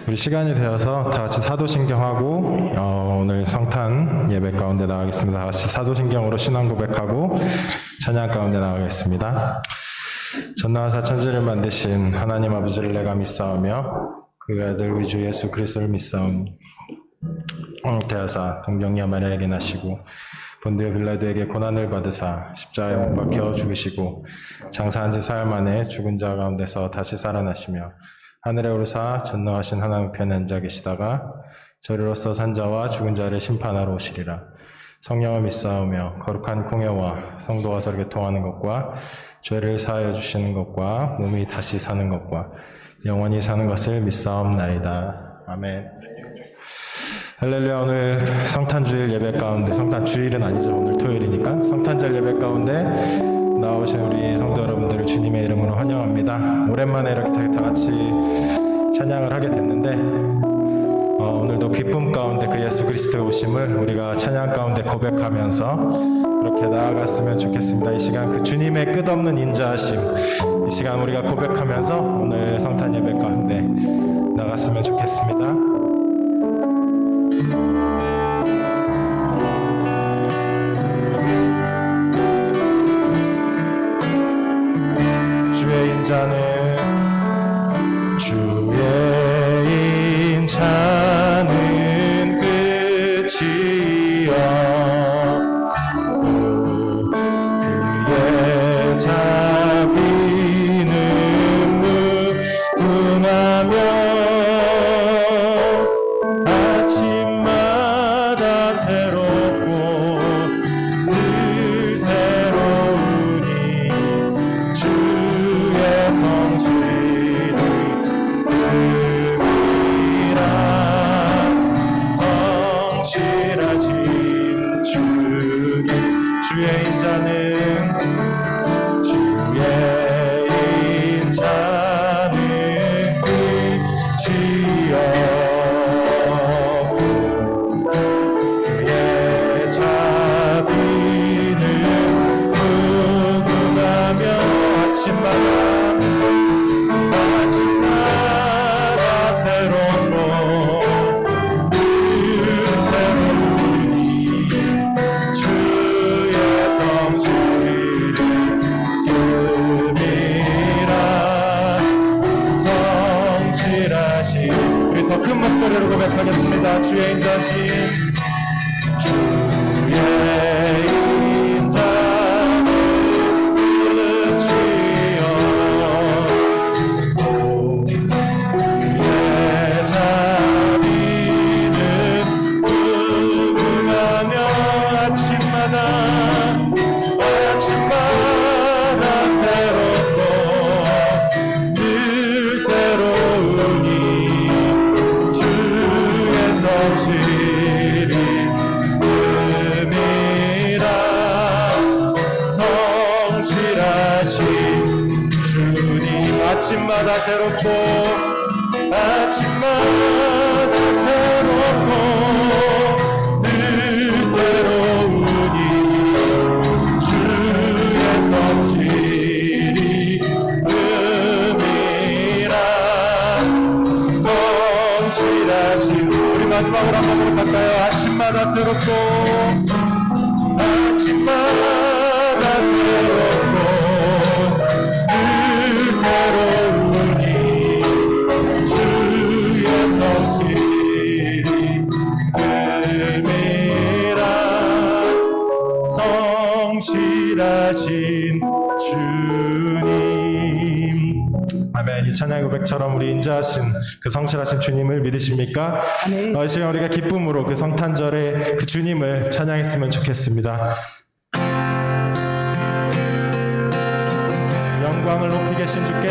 우리 시간이 되어서 다 같이 사도신경하고 오늘 성탄 예배 가운데 나가겠습니다. 다 같이 사도신경으로 신앙 고백하고 찬양 가운데 나가겠습니다. 전능하사 천지를 만드신 하나님 아버지를 내가 믿사오며 그 아들 우리 주 예수 그리스도를 믿사오니 오늘 대하사 동정녀 마리아에게 나시고 본디오 빌라도에게 고난을 받으사 십자가에 못 박혀 죽으시고 장사한 지 사흘 만에 죽은 자 가운데서 다시 살아나시며 하늘에 오르사 전능하신 하나님 편에 앉아 계시다가 저리로서 산자와 죽은 자를 심판하러 오시리라. 성령을 믿사오며 거룩한 공예와 성도와 서로 교통하는 것과 죄를 사하여 주시는 것과 몸이 다시 사는 것과 영원히 사는 것을 믿사옵나이다. 아멘. 할렐루야. 오늘 성탄주일 예배 가운데, 성탄주일은 아니죠. 오늘 토요일이니까 성탄절 예배 가운데 나오신 우리 성도 여러분들을 주님의 이름으로 환영합니다. 오랜만에 이렇게 다 같이 찬양을 하게 됐는데 오늘도 기쁨 가운데 그 예수 그리스도의 오심을 우리가 찬양 가운데 고백하면서 그렇게 나아갔으면 좋겠습니다. 이 시간 그 주님의 끝없는 인자하심, 이 시간 우리가 고백하면서 오늘 성탄 예배 가운데 나갔으면 좋겠습니다. 주의 인자는 끝이요 그의 자비는 무궁하며 아침마다 새롭고 늘 새로우니 주의 성실이 성실하신 주님 주의 인자는 끝이요 그의 자비는 무궁하며 아침마다 새롭고 큰 목소리로 고백하겠습니다. 주의 인자심 주의 인자는 끝이요 그의 자비는 무궁하며 아침마다 새롭고 늘 새로우니 성실이 끔이라 성실하신 주님 아침마다 새롭고 늘 새로우니 주의 성실이 끔이라 성실하신 마지막으로 한번 고백할까요? 아침마다 새롭고 늘 새로우니 주의 성실이 끔이라 성실하신 주님. 아멘. 이 찬양의 고백처럼 우리 인자하신 그 성실하신 주님을 믿으십니까? 이 시간 우리가 기쁨으로 그 성탄절에 그 주님을 찬양했으면 좋겠습니다. 영광을 높이 계신 주께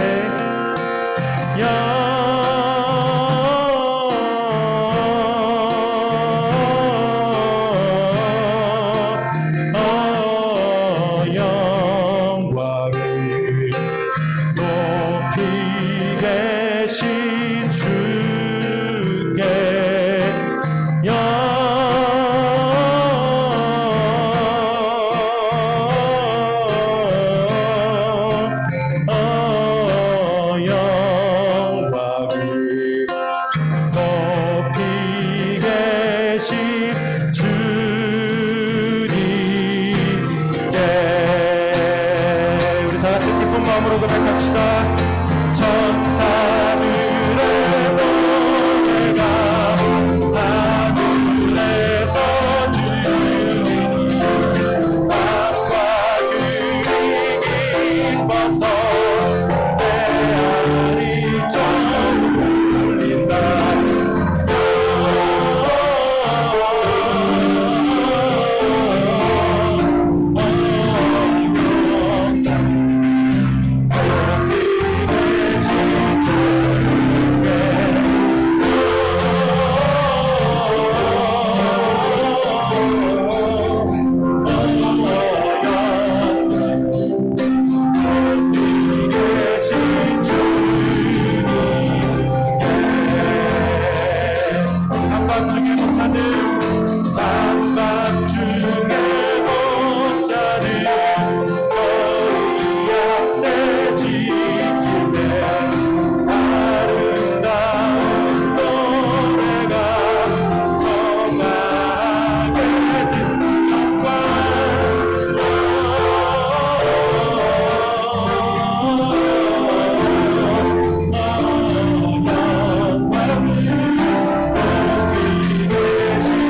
만방중의 목자들 만방중의 목자들 저희 앞에 지키네 아름다운 노래가 정하게 듣는 영광 영광을 여기 계신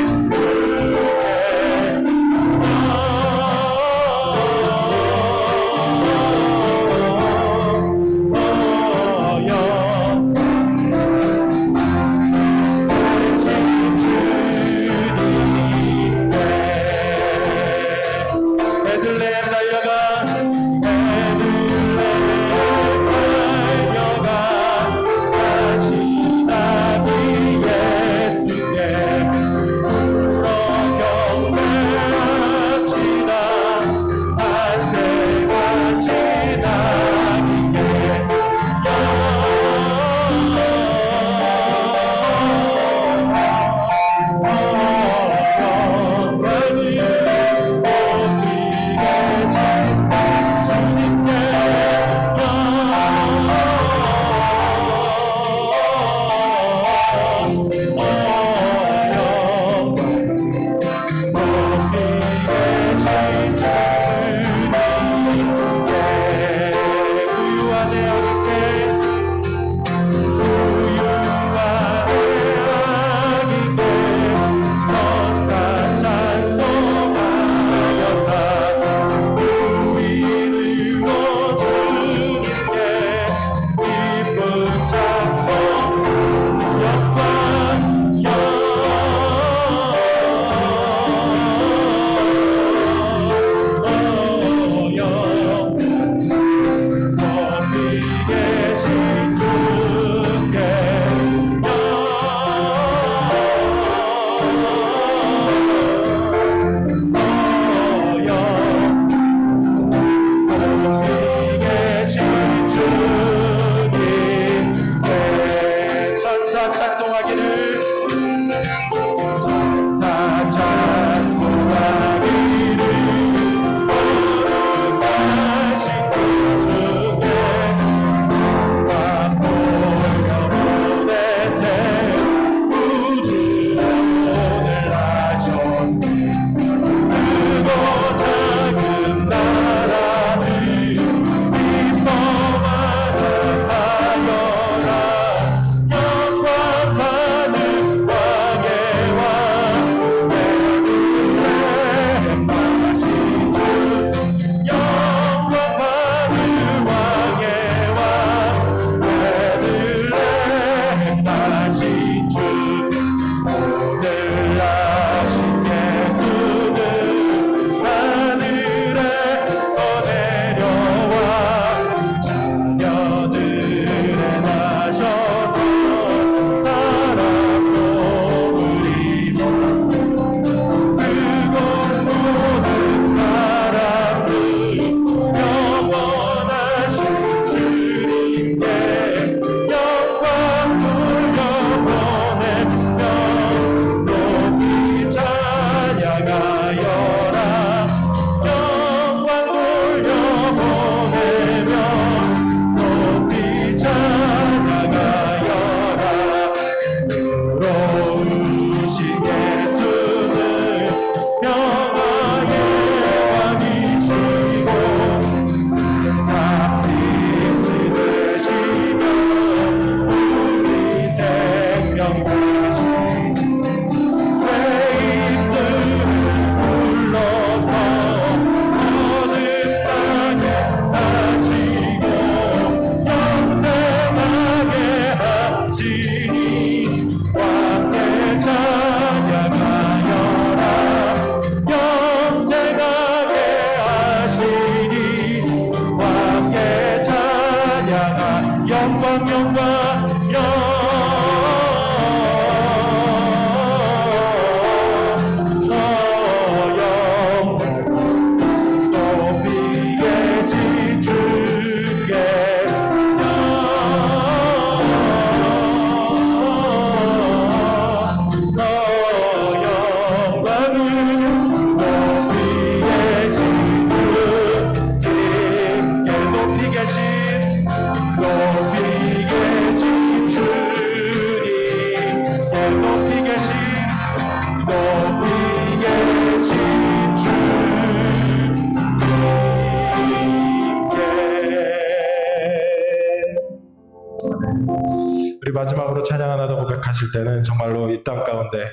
마지막으로 찬양 하나 더 고백하실 때는 정말로 이 땅 가운데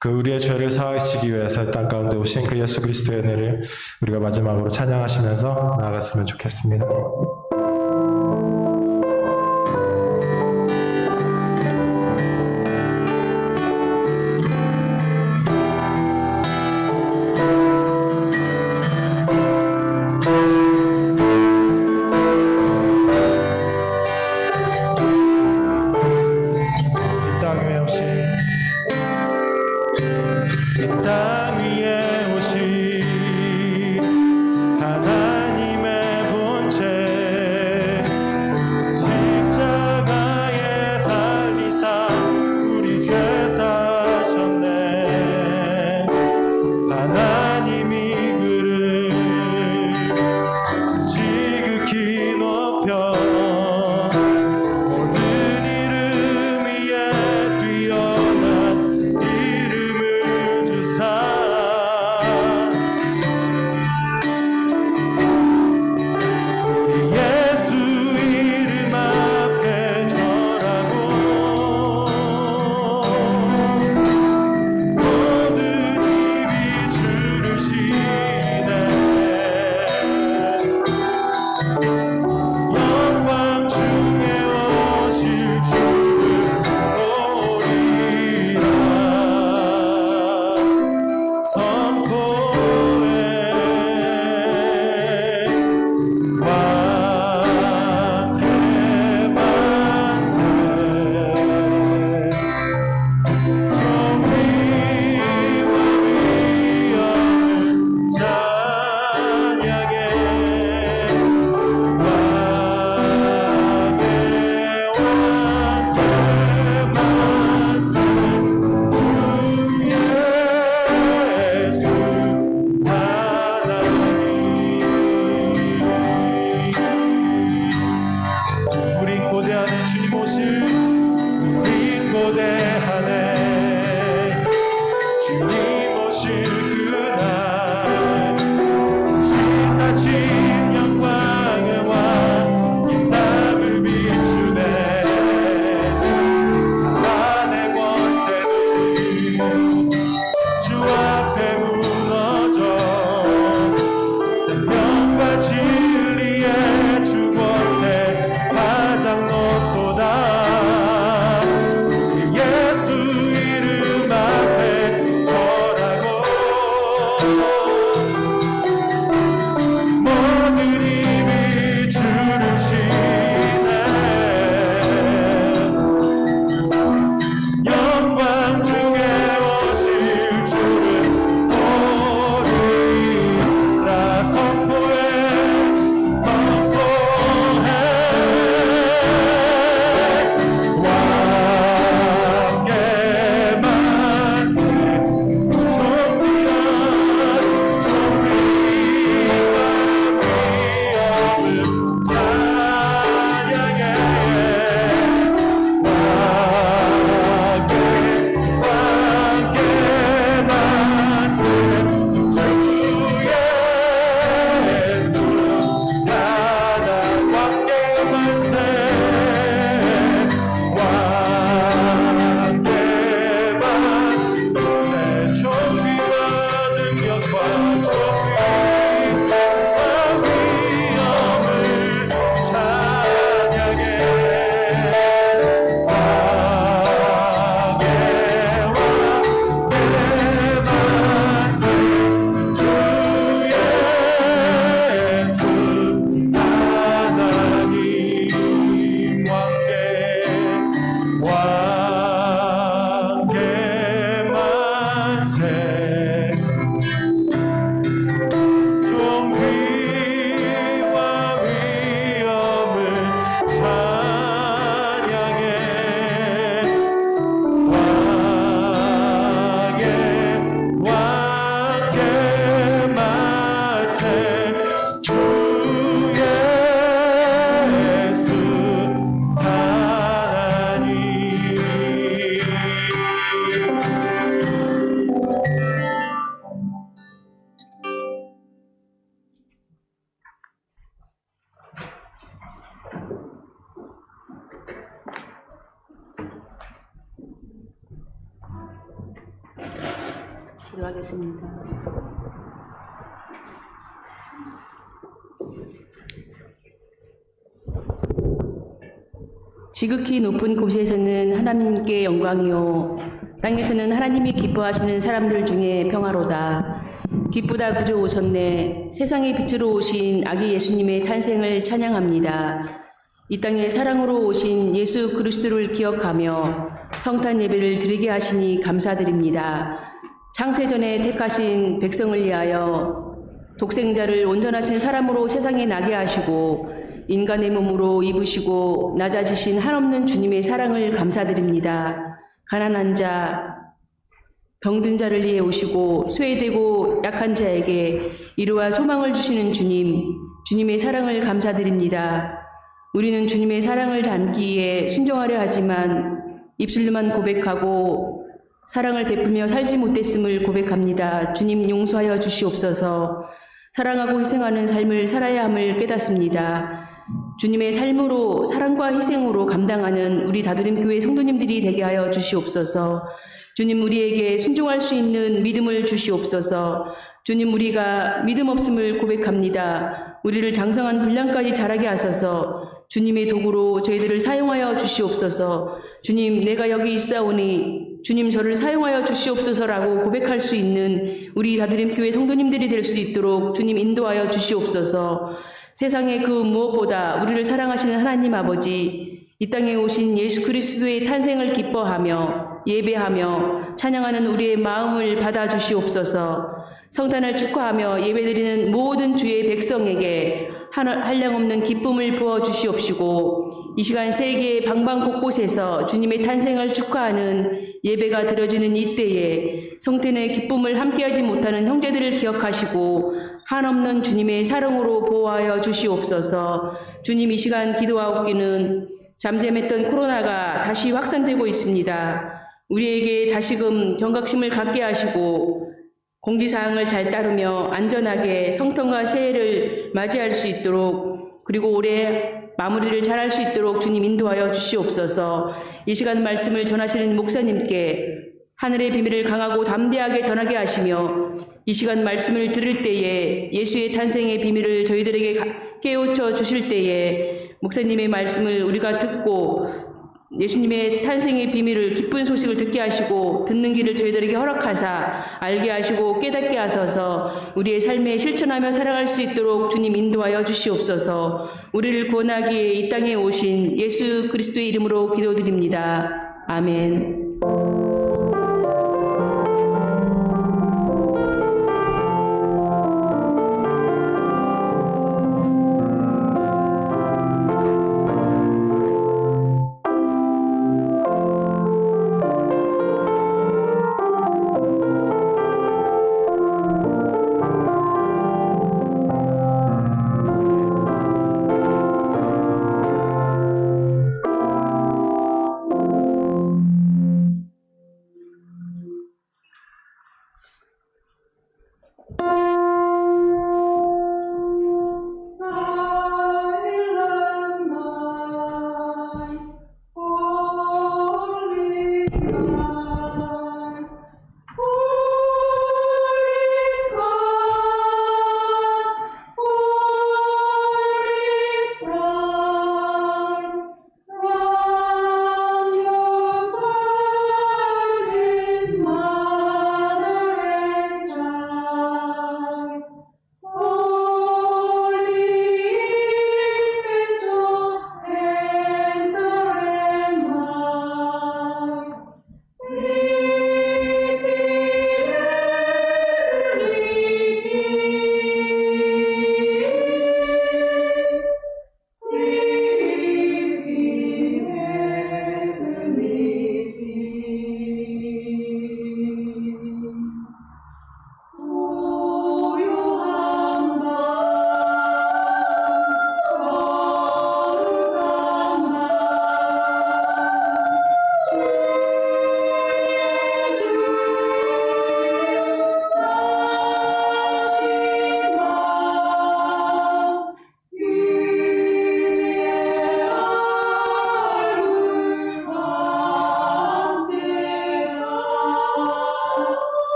그 우리의 죄를 사하시기 위해서 이 땅 가운데 오신 그 예수 그리스도의 은혜를 우리가 마지막으로 찬양하시면서 나아갔으면 좋겠습니다. 이 땅 위에 오신 하나님의 본체 십자가에 달리사 우리 죄 사셨네. 하나님이 그를 지극히 높여 모든 이름 위에 뛰어난 이름을 주사 기도하겠습니다. 지극히 높은 곳에서는 하나님께 영광이요 땅에서는 하나님이 기뻐하시는 사람들 중에 평화로다. 기쁘다 구주 오셨네. 세상의 빛으로 오신 아기 예수님의 탄생을 찬양합니다. 이 땅에 사랑으로 오신 예수 그리스도를 기억하며 성탄 예배를 드리게 하시니 감사드립니다. 창세전에 택하신 백성을 위하여 독생자를 온전하신 사람으로 세상에 나게 하시고 인간의 몸으로 입으시고 낮아지신 한없는 주님의 사랑을 감사드립니다. 가난한 자, 병든 자를 위해 오시고 쇠되고 약한 자에게 위로와 소망을 주시는 주님, 주님의 사랑을 감사드립니다. 우리는 주님의 사랑을 담기에 순종하려 하지만 입술로만 고백하고 사랑을 베푸며 살지 못했음을 고백합니다. 주님 용서하여 주시옵소서. 사랑하고 희생하는 삶을 살아야 함을 깨닫습니다. 주님의 삶으로 사랑과 희생으로 감당하는 우리 다드림교회 성도님들이 되게 하여 주시옵소서. 주님 우리에게 순종할 수 있는 믿음을 주시옵소서. 주님 우리가 믿음 없음을 고백합니다. 우리를 장성한 분량까지 자라게 하소서. 주님의 도구로 저희들을 사용하여 주시옵소서. 주님 내가 여기 있사오니 주님 저를 사용하여 주시옵소서라고 고백할 수 있는 우리 다드림교회 성도님들이 될 수 있도록 주님 인도하여 주시옵소서. 세상의 그 무엇보다 우리를 사랑하시는 하나님 아버지, 이 땅에 오신 예수 그리스도의 탄생을 기뻐하며 예배하며 찬양하는 우리의 마음을 받아주시옵소서. 성탄을 축하하며 예배드리는 모든 주의 백성에게 한량없는 기쁨을 부어주시옵시고 이 시간 세계의 방방곳곳에서 주님의 탄생을 축하하는 예배가 드려지는 이때에 성탄의 기쁨을 함께하지 못하는 형제들을 기억하시고 한없는 주님의 사랑으로 보호하여 주시옵소서. 주님 이 시간 기도하옵기는 잠잠했던 코로나가 다시 확산되고 있습니다. 우리에게 다시금 경각심을 갖게 하시고 공지사항을 잘 따르며 안전하게 성탄과 새해를 맞이할 수 있도록 그리고 올해 마무리를 잘할 수 있도록 주님 인도하여 주시옵소서. 이 시간 말씀을 전하시는 목사님께 하늘의 비밀을 강하고 담대하게 전하게 하시며 이 시간 말씀을 들을 때에 예수의 탄생의 비밀을 저희들에게 깨우쳐 주실 때에 목사님의 말씀을 우리가 듣고 예수님의 탄생의 비밀을 기쁜 소식을 듣게 하시고 듣는 길을 저희들에게 허락하사 알게 하시고 깨닫게 하소서. 우리의 삶에 실천하며 살아갈 수 있도록 주님 인도하여 주시옵소서. 우리를 구원하기에 이 땅에 오신 예수 그리스도의 이름으로 기도드립니다. 아멘.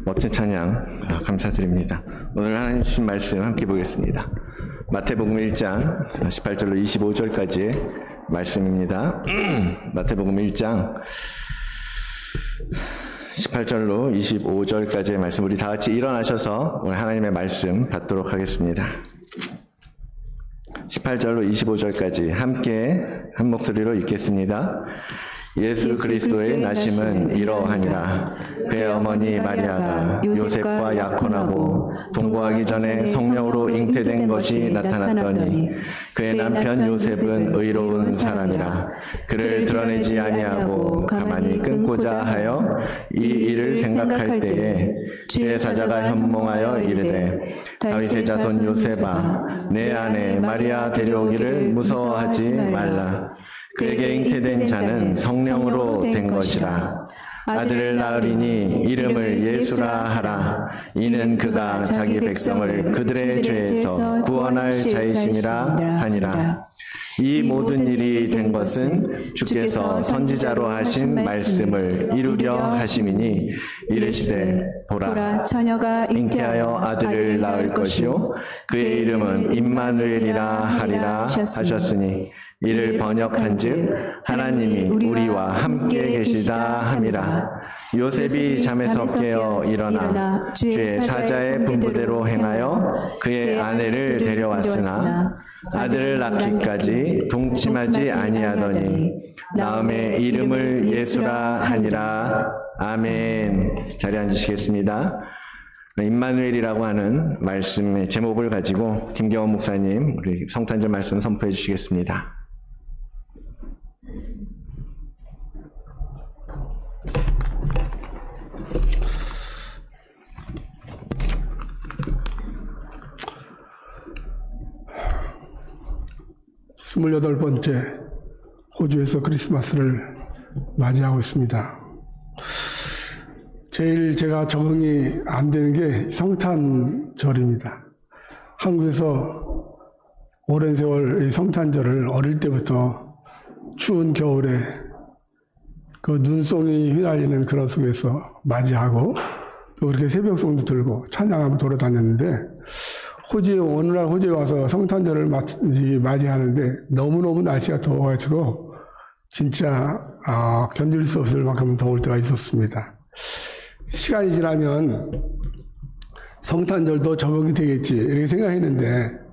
멋진 찬양 감사드립니다. 오늘 하나님 주신 말씀 함께 보겠습니다. 마태복음 1장 18절로 25절까지의 말씀입니다. 마태복음 1장 18절로 25절까지의 말씀, 우리 다 같이 일어나셔서 오늘 하나님의 말씀 받도록 하겠습니다. 18절로 25절까지 함께 한 목소리로 읽겠습니다. 예수 그리스도의 나심은 이러하니라. 그의 어머니 마리아가 요셉과 약혼하고 동거하기 전에 성령으로 잉태된 것이 나타났더니 그의 남편 요셉은 의로운 사람이라. 그를 드러내지 아니하고 가만히 끊고자 하여 이 일을 생각할 때에 주의 사자가 현몽하여 이르되 다윗의 자손 요셉아, 내 아내 마리아 데려오기를 무서워하지 말라. 그에게 잉태된 자는 성령으로 된 것이라. 아들을 낳으리니 이름을 예수라 하라. 이는 그가 자기 백성을 그들의 죄에서 구원할 자이심이라 하니라. 이 모든 일이 된 것은 주께서 선지자로 하신 말씀을 이루려 하심이니, 이르시되 보라, 처녀가 잉태하여 아들을 낳을 것이요 그의 이름은 임마누엘이라 하리라 하셨으니, 이를 번역한즉 하나님이 우리와 함께 계시다 함이라. 요셉이 잠에서 깨어 일어나 주의 사자의 분부대로 행하여 그의 아내를 데려왔으나 아들을 낳기까지 동침하지 아니하더니 나음의 이름을 예수라 하니라. 아멘. 자리에 앉으시겠습니다. 임마누엘이라고 하는 말씀의 제목을 가지고 김경원 목사님 우리 성탄절 말씀 선포해 주시겠습니다. 스물여덟 번째 호주에서 크리스마스를 맞이하고 있습니다. 제일 제가 적응이 안 되는 게 성탄절입니다. 한국에서 오랜 세월 이 성탄절을 어릴 때부터 추운 겨울에 그 눈송이 휘날리는 그런 속에서 맞이하고 또 그렇게 새벽송도 들고 찬양하며 돌아다녔는데, 호주에 어느 날 호주에 와서 성탄절을 맞이하는데 너무너무 날씨가 더워가지고 진짜 견딜 수 없을 만큼 더울 때가 있었습니다. 시간이 지나면 성탄절도 적응이 되겠지 이렇게 생각했는데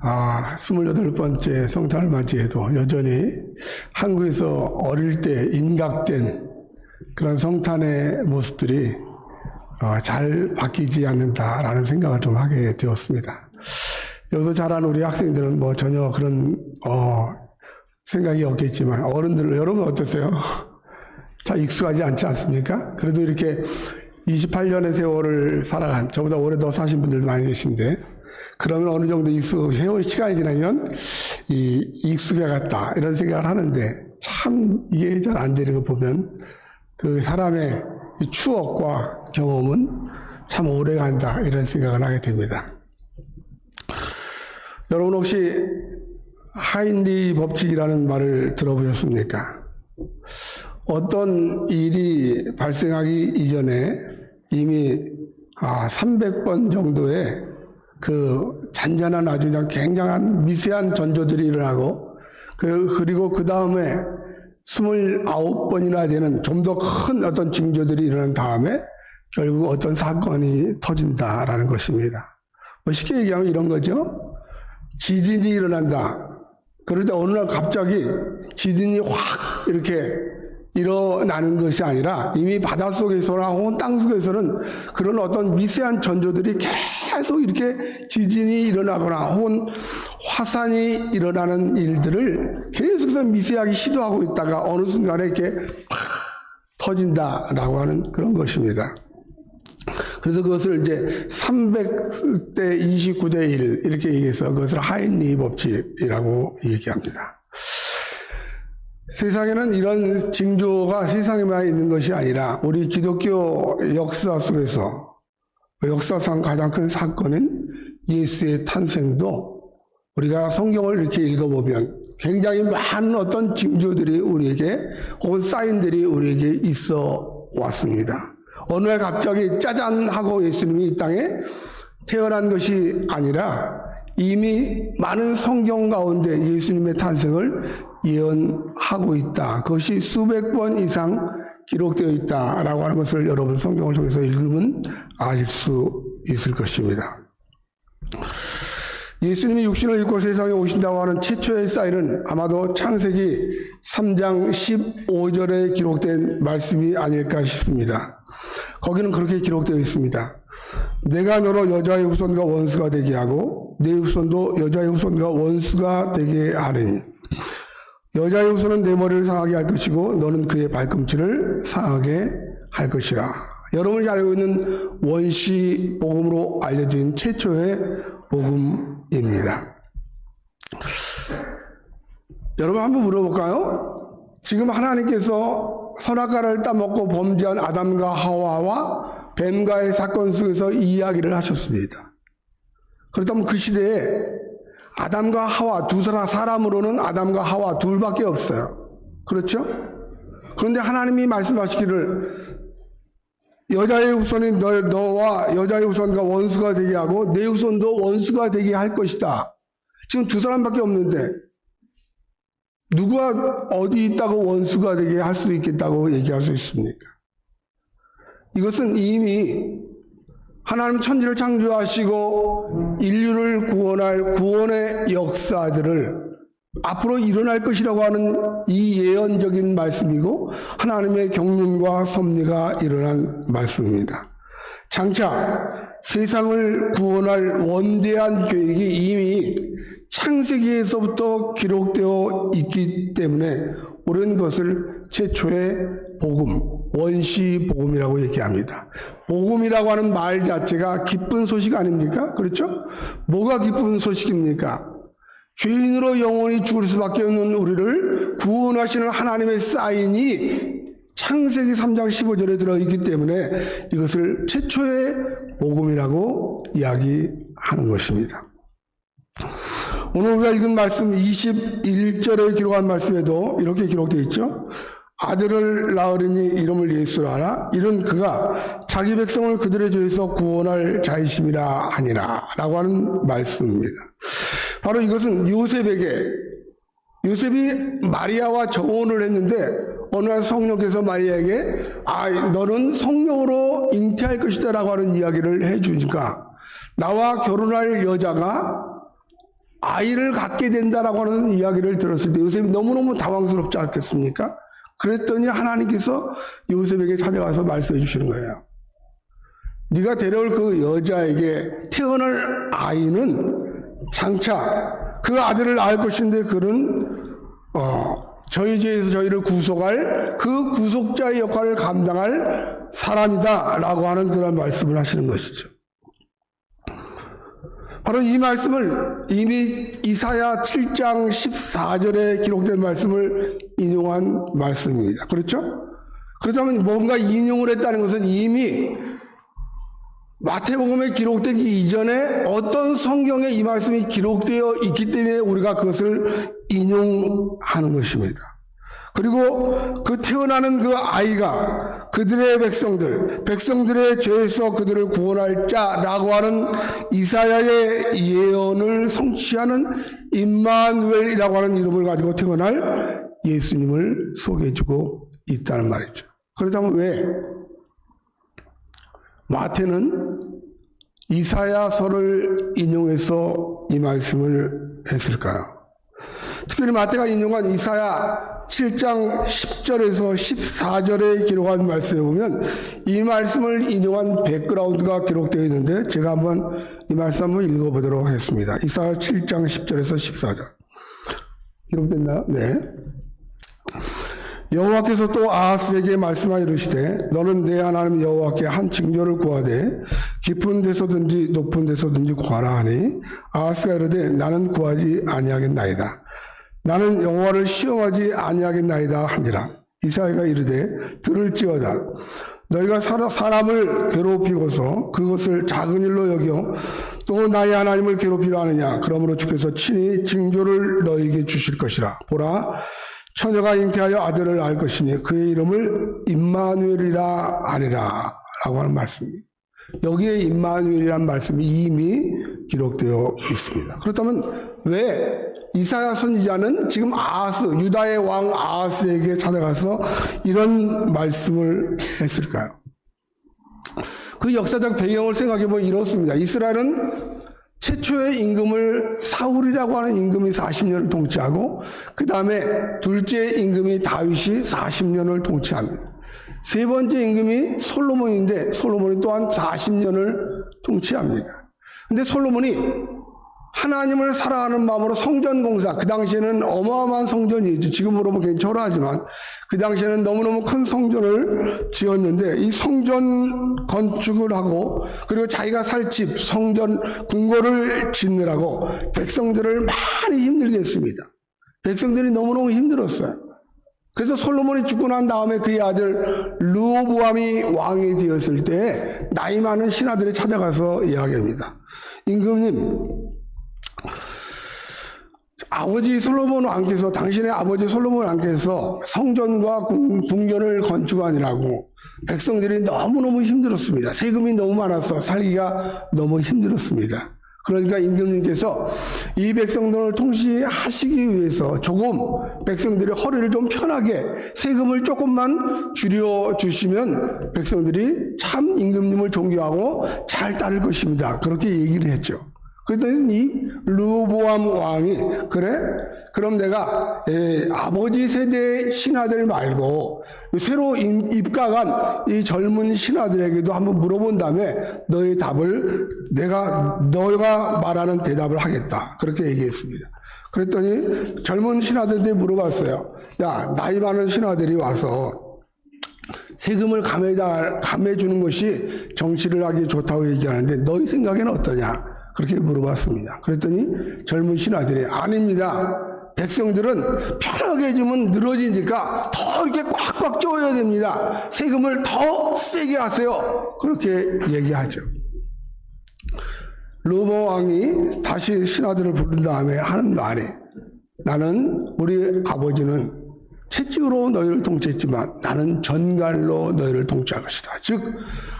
28번째 성탄을 맞이해도 여전히 한국에서 어릴 때 인각된 그런 성탄의 모습들이 잘 바뀌지 않는다라는 생각을 좀 하게 되었습니다. 여기서 자란 우리 학생들은 뭐 전혀 그런 생각이 없겠지만 어른들 여러분 어떠세요? 잘 익숙하지 않지 않습니까? 그래도 이렇게 28년의 세월을 살아간, 저보다 오래 더 사신 분들 많이 계신데, 그러면 어느 정도 세월이 시간이 지나면 익숙해갔다 이런 생각을 하는데, 참 이게 잘 안 되는 거 보면 그 사람의 이 추억과 경험은 참 오래 간다 이런 생각을 하게 됩니다. 여러분 혹시 하인리 법칙이라는 말을 들어보셨습니까? 어떤 일이 발생하기 이전에 이미 300번 정도의 그 잔잔한 아주 그냥 굉장한 미세한 전조들이 일어나고 그리고 그 다음에 29번이나 되는 좀 더 큰 어떤 징조들이 일어난 다음에 결국 어떤 사건이 터진다라는 것입니다. 쉽게 얘기하면 이런 거죠. 지진이 일어난다. 그럴 때 어느 날 갑자기 지진이 확 이렇게 일어나는 것이 아니라 이미 바닷속에서나 혹은 땅속에서는 그런 어떤 미세한 전조들이 계속 이렇게 지진이 일어나거나 혹은 화산이 일어나는 일들을 계속해서 미세하게 시도하고 있다가 어느 순간에 이렇게 팍 터진다라고 하는 그런 것입니다. 그래서 그것을 이제 300대 29대 1 이렇게 얘기해서 그것을 하인리 법칙이라고 얘기합니다. 세상에는 이런 징조가 세상에만 있는 것이 아니라 우리 기독교 역사 속에서 역사상 가장 큰 사건인 예수의 탄생도 우리가 성경을 이렇게 읽어보면 굉장히 많은 어떤 징조들이 우리에게 혹은 사인들이 우리에게 있어 왔습니다. 어느 날 갑자기 짜잔 하고 예수님이 이 땅에 태어난 것이 아니라 이미 많은 성경 가운데 예수님의 탄생을 예언하고 있다. 그것이 수백 번 이상 기록되어 있다라고 하는 것을 여러분 성경을 통해서 읽으면 알 수 있을 것입니다. 예수님이 육신을 입고 세상에 오신다고 하는 최초의 사인은 아마도 창세기 3장 15절에 기록된 말씀이 아닐까 싶습니다. 거기는 그렇게 기록되어 있습니다. 내가 너로 여자의 후손과 원수가 되게 하고 내 후손도 여자의 후손과 원수가 되게 하리니 여자의 후손은 내 머리를 상하게 할 것이고 너는 그의 발꿈치를 상하게 할 것이라. 여러분이 알고 있는 원시 복음으로 알려진 최초의 복음입니다. 여러분 한번 물어볼까요? 지금 하나님께서 선악과를 따먹고 범죄한 아담과 하와와 뱀과의 사건 속에서 이 이야기를 하셨습니다. 그렇다면 그 시대에 아담과 하와 두 사람으로는 아담과 하와 둘밖에 없어요. 그렇죠? 그런데 하나님이 말씀하시기를 여자의 후손이 너와 여자의 후손과 원수가 되게 하고 내 후손도 원수가 되게 할 것이다. 지금 두 사람밖에 없는데 누가 어디 있다고 원수가 되게 할 수 있겠다고 얘기할 수 있습니까? 이것은 이미 하나님 천지를 창조하시고 인류를 구원할 구원의 역사들을 앞으로 일어날 것이라고 하는 이 예언적인 말씀이고 하나님의 경륜과 섭리가 일어난 말씀입니다. 장차 세상을 구원할 원대한 계획이 이미 창세기에서부터 기록되어 있기 때문에 옳은 것을 최초의 복음, 원시 복음이라고 얘기합니다. 복음이라고 하는 말 자체가 기쁜 소식 아닙니까? 그렇죠? 뭐가 기쁜 소식입니까? 죄인으로 영원히 죽을 수밖에 없는 우리를 구원하시는 하나님의 사인이 창세기 3장 15절에 들어있기 때문에 이것을 최초의 복음이라고 이야기하는 것입니다. 오늘 우리가 읽은 말씀 21절에 기록한 말씀에도 이렇게 기록되어 있죠. 아들을 낳으리니 이름을 예수라 하라. 이는 그가 자기 백성을 그들의 죄에서 구원할 자이심이라 하니라 라고 하는 말씀입니다. 바로 이것은 요셉이 마리아와 정혼을 했는데 어느 날 성령께서 마리아에게 너는 성령으로 잉태할 것이다 라고 하는 이야기를 해주니까 나와 결혼할 여자가 아이를 갖게 된다라고 하는 이야기를 들었을 때 요셉이 너무너무 당황스럽지 않겠습니까? 그랬더니 하나님께서 요셉에게 찾아가서 말씀해 주시는 거예요. 네가 데려올 그 여자에게 태어날 아이는 장차 그 아들을 낳을 것인데 그는 저희 죄에서 저희를 구속할 그 구속자의 역할을 감당할 사람이다 라고 하는 그런 말씀을 하시는 것이죠. 바로 이 말씀을 이미 이사야 7장 14절에 기록된 말씀을 인용한 말씀입니다. 그렇죠? 그렇다면 뭔가 인용을 했다는 것은 이미 마태복음에 기록되기 이전에 어떤 성경에 이 말씀이 기록되어 있기 때문에 우리가 그것을 인용하는 것입니다. 그리고 그 태어나는 그 아이가 그들의 백성들의 죄에서 그들을 구원할 자라고 하는 이사야의 예언을 성취하는 임마누엘이라고 하는 이름을 가지고 태어날 예수님을 소개해주고 있다는 말이죠. 그렇다면 왜 마태는 이사야서를 인용해서 이 말씀을 했을까요? 특별히 마태가 인용한 이사야 7장 10절에서 14절에 기록한 말씀에 보면 이 말씀을 인용한 백그라운드가 기록되어 있는데 제가 한번 이 말씀 한번 읽어보도록 하겠습니다. 이사야 7장 10절에서 14절 기록됐나요? 네. 여호와께서 또 아하스에게 말씀하여 이르시되 너는 내 하나님 여호와께 한 징조를 구하되 깊은 데서든지 높은 데서든지 구하라 하니 아하스가 이르되 나는 구하지 아니하겠나이다. 나는 여호와를 시험하지 아니하겠나이다 하니라. 이사야가 이르되 들을지어다. 너희가 사람을 괴롭히고서 그것을 작은 일로 여겨 또 나의 하나님을 괴롭히려 하느냐. 그러므로 주께서 친히 징조를 너희에게 주실 것이라. 보라, 처녀가 잉태하여 아들을 낳을 것이니 그의 이름을 임마누엘이라 하리라 하는 말씀입니다. 여기에 임마누엘이라는 말씀이 이미 기록되어 있습니다. 그렇다면 왜 이사야 선지자는 지금 아하스, 유다의 왕 아하스에게 찾아가서 이런 말씀을 했을까요? 그 역사적 배경을 생각해보면 이렇습니다. 이스라엘은 최초의 임금을 사울이라고 하는 임금이 40년을 통치하고 그 다음에 둘째 임금이 다윗이 40년을 통치합니다. 세 번째 임금이 솔로몬인데 솔로몬이 또한 40년을 통치합니다. 근데 솔로몬이 하나님을 사랑하는 마음으로 성전 공사, 그 당시에는 어마어마한 성전이죠. 지금으로 보면 굉장히 초라하지만 그 당시에는 너무너무 큰 성전을 지었는데 이 성전 건축을 하고 그리고 자기가 살 집, 성전 궁궐을 짓느라고 백성들을 많이 힘들게 했습니다. 백성들이 너무너무 힘들었어요. 그래서 솔로몬이 죽고 난 다음에 그의 아들 르호보암이 왕이 되었을 때 나이 많은 신하들이 찾아가서 이야기합니다. 임금님, 아버지 솔로몬 왕께서, 당신의 아버지 솔로몬 왕께서 성전과 궁전을 건축하느라고 백성들이 너무너무 힘들었습니다. 세금이 너무 많아서 살기가 너무 힘들었습니다. 그러니까 임금님께서 이 백성들을 통치하시기 위해서 조금 백성들의 허리를 좀 편하게 세금을 조금만 줄여주시면 백성들이 참 임금님을 존경하고 잘 따를 것입니다. 그렇게 얘기를 했죠. 그랬더니 이 르호보암 왕이 그래? 그럼 내가 아버지 세대의 신하들 말고 새로 입각한 이 젊은 신하들에게도 한번 물어본 다음에 너의 답을 너가 말하는 대답을 하겠다. 그렇게 얘기했습니다. 그랬더니 젊은 신하들한테 물어봤어요. 야, 나이 많은 신하들이 와서 세금을 감해주는 것이 정치를 하기 좋다고 얘기하는데 너희 생각에는 어떠냐? 그렇게 물어봤습니다. 그랬더니 젊은 신하들이 아닙니다. 백성들은 편하게 해주면 늘어지니까 더 이렇게 꽉꽉 쪼여야 됩니다. 세금을 더 세게 하세요. 그렇게 얘기하죠. 르호보암 왕이 다시 신하들을 부른 다음에 하는 말이 나는 우리 아버지는 채찍으로 너희를 통치했지만 나는 전갈로 너희를 통치할 것이다. 즉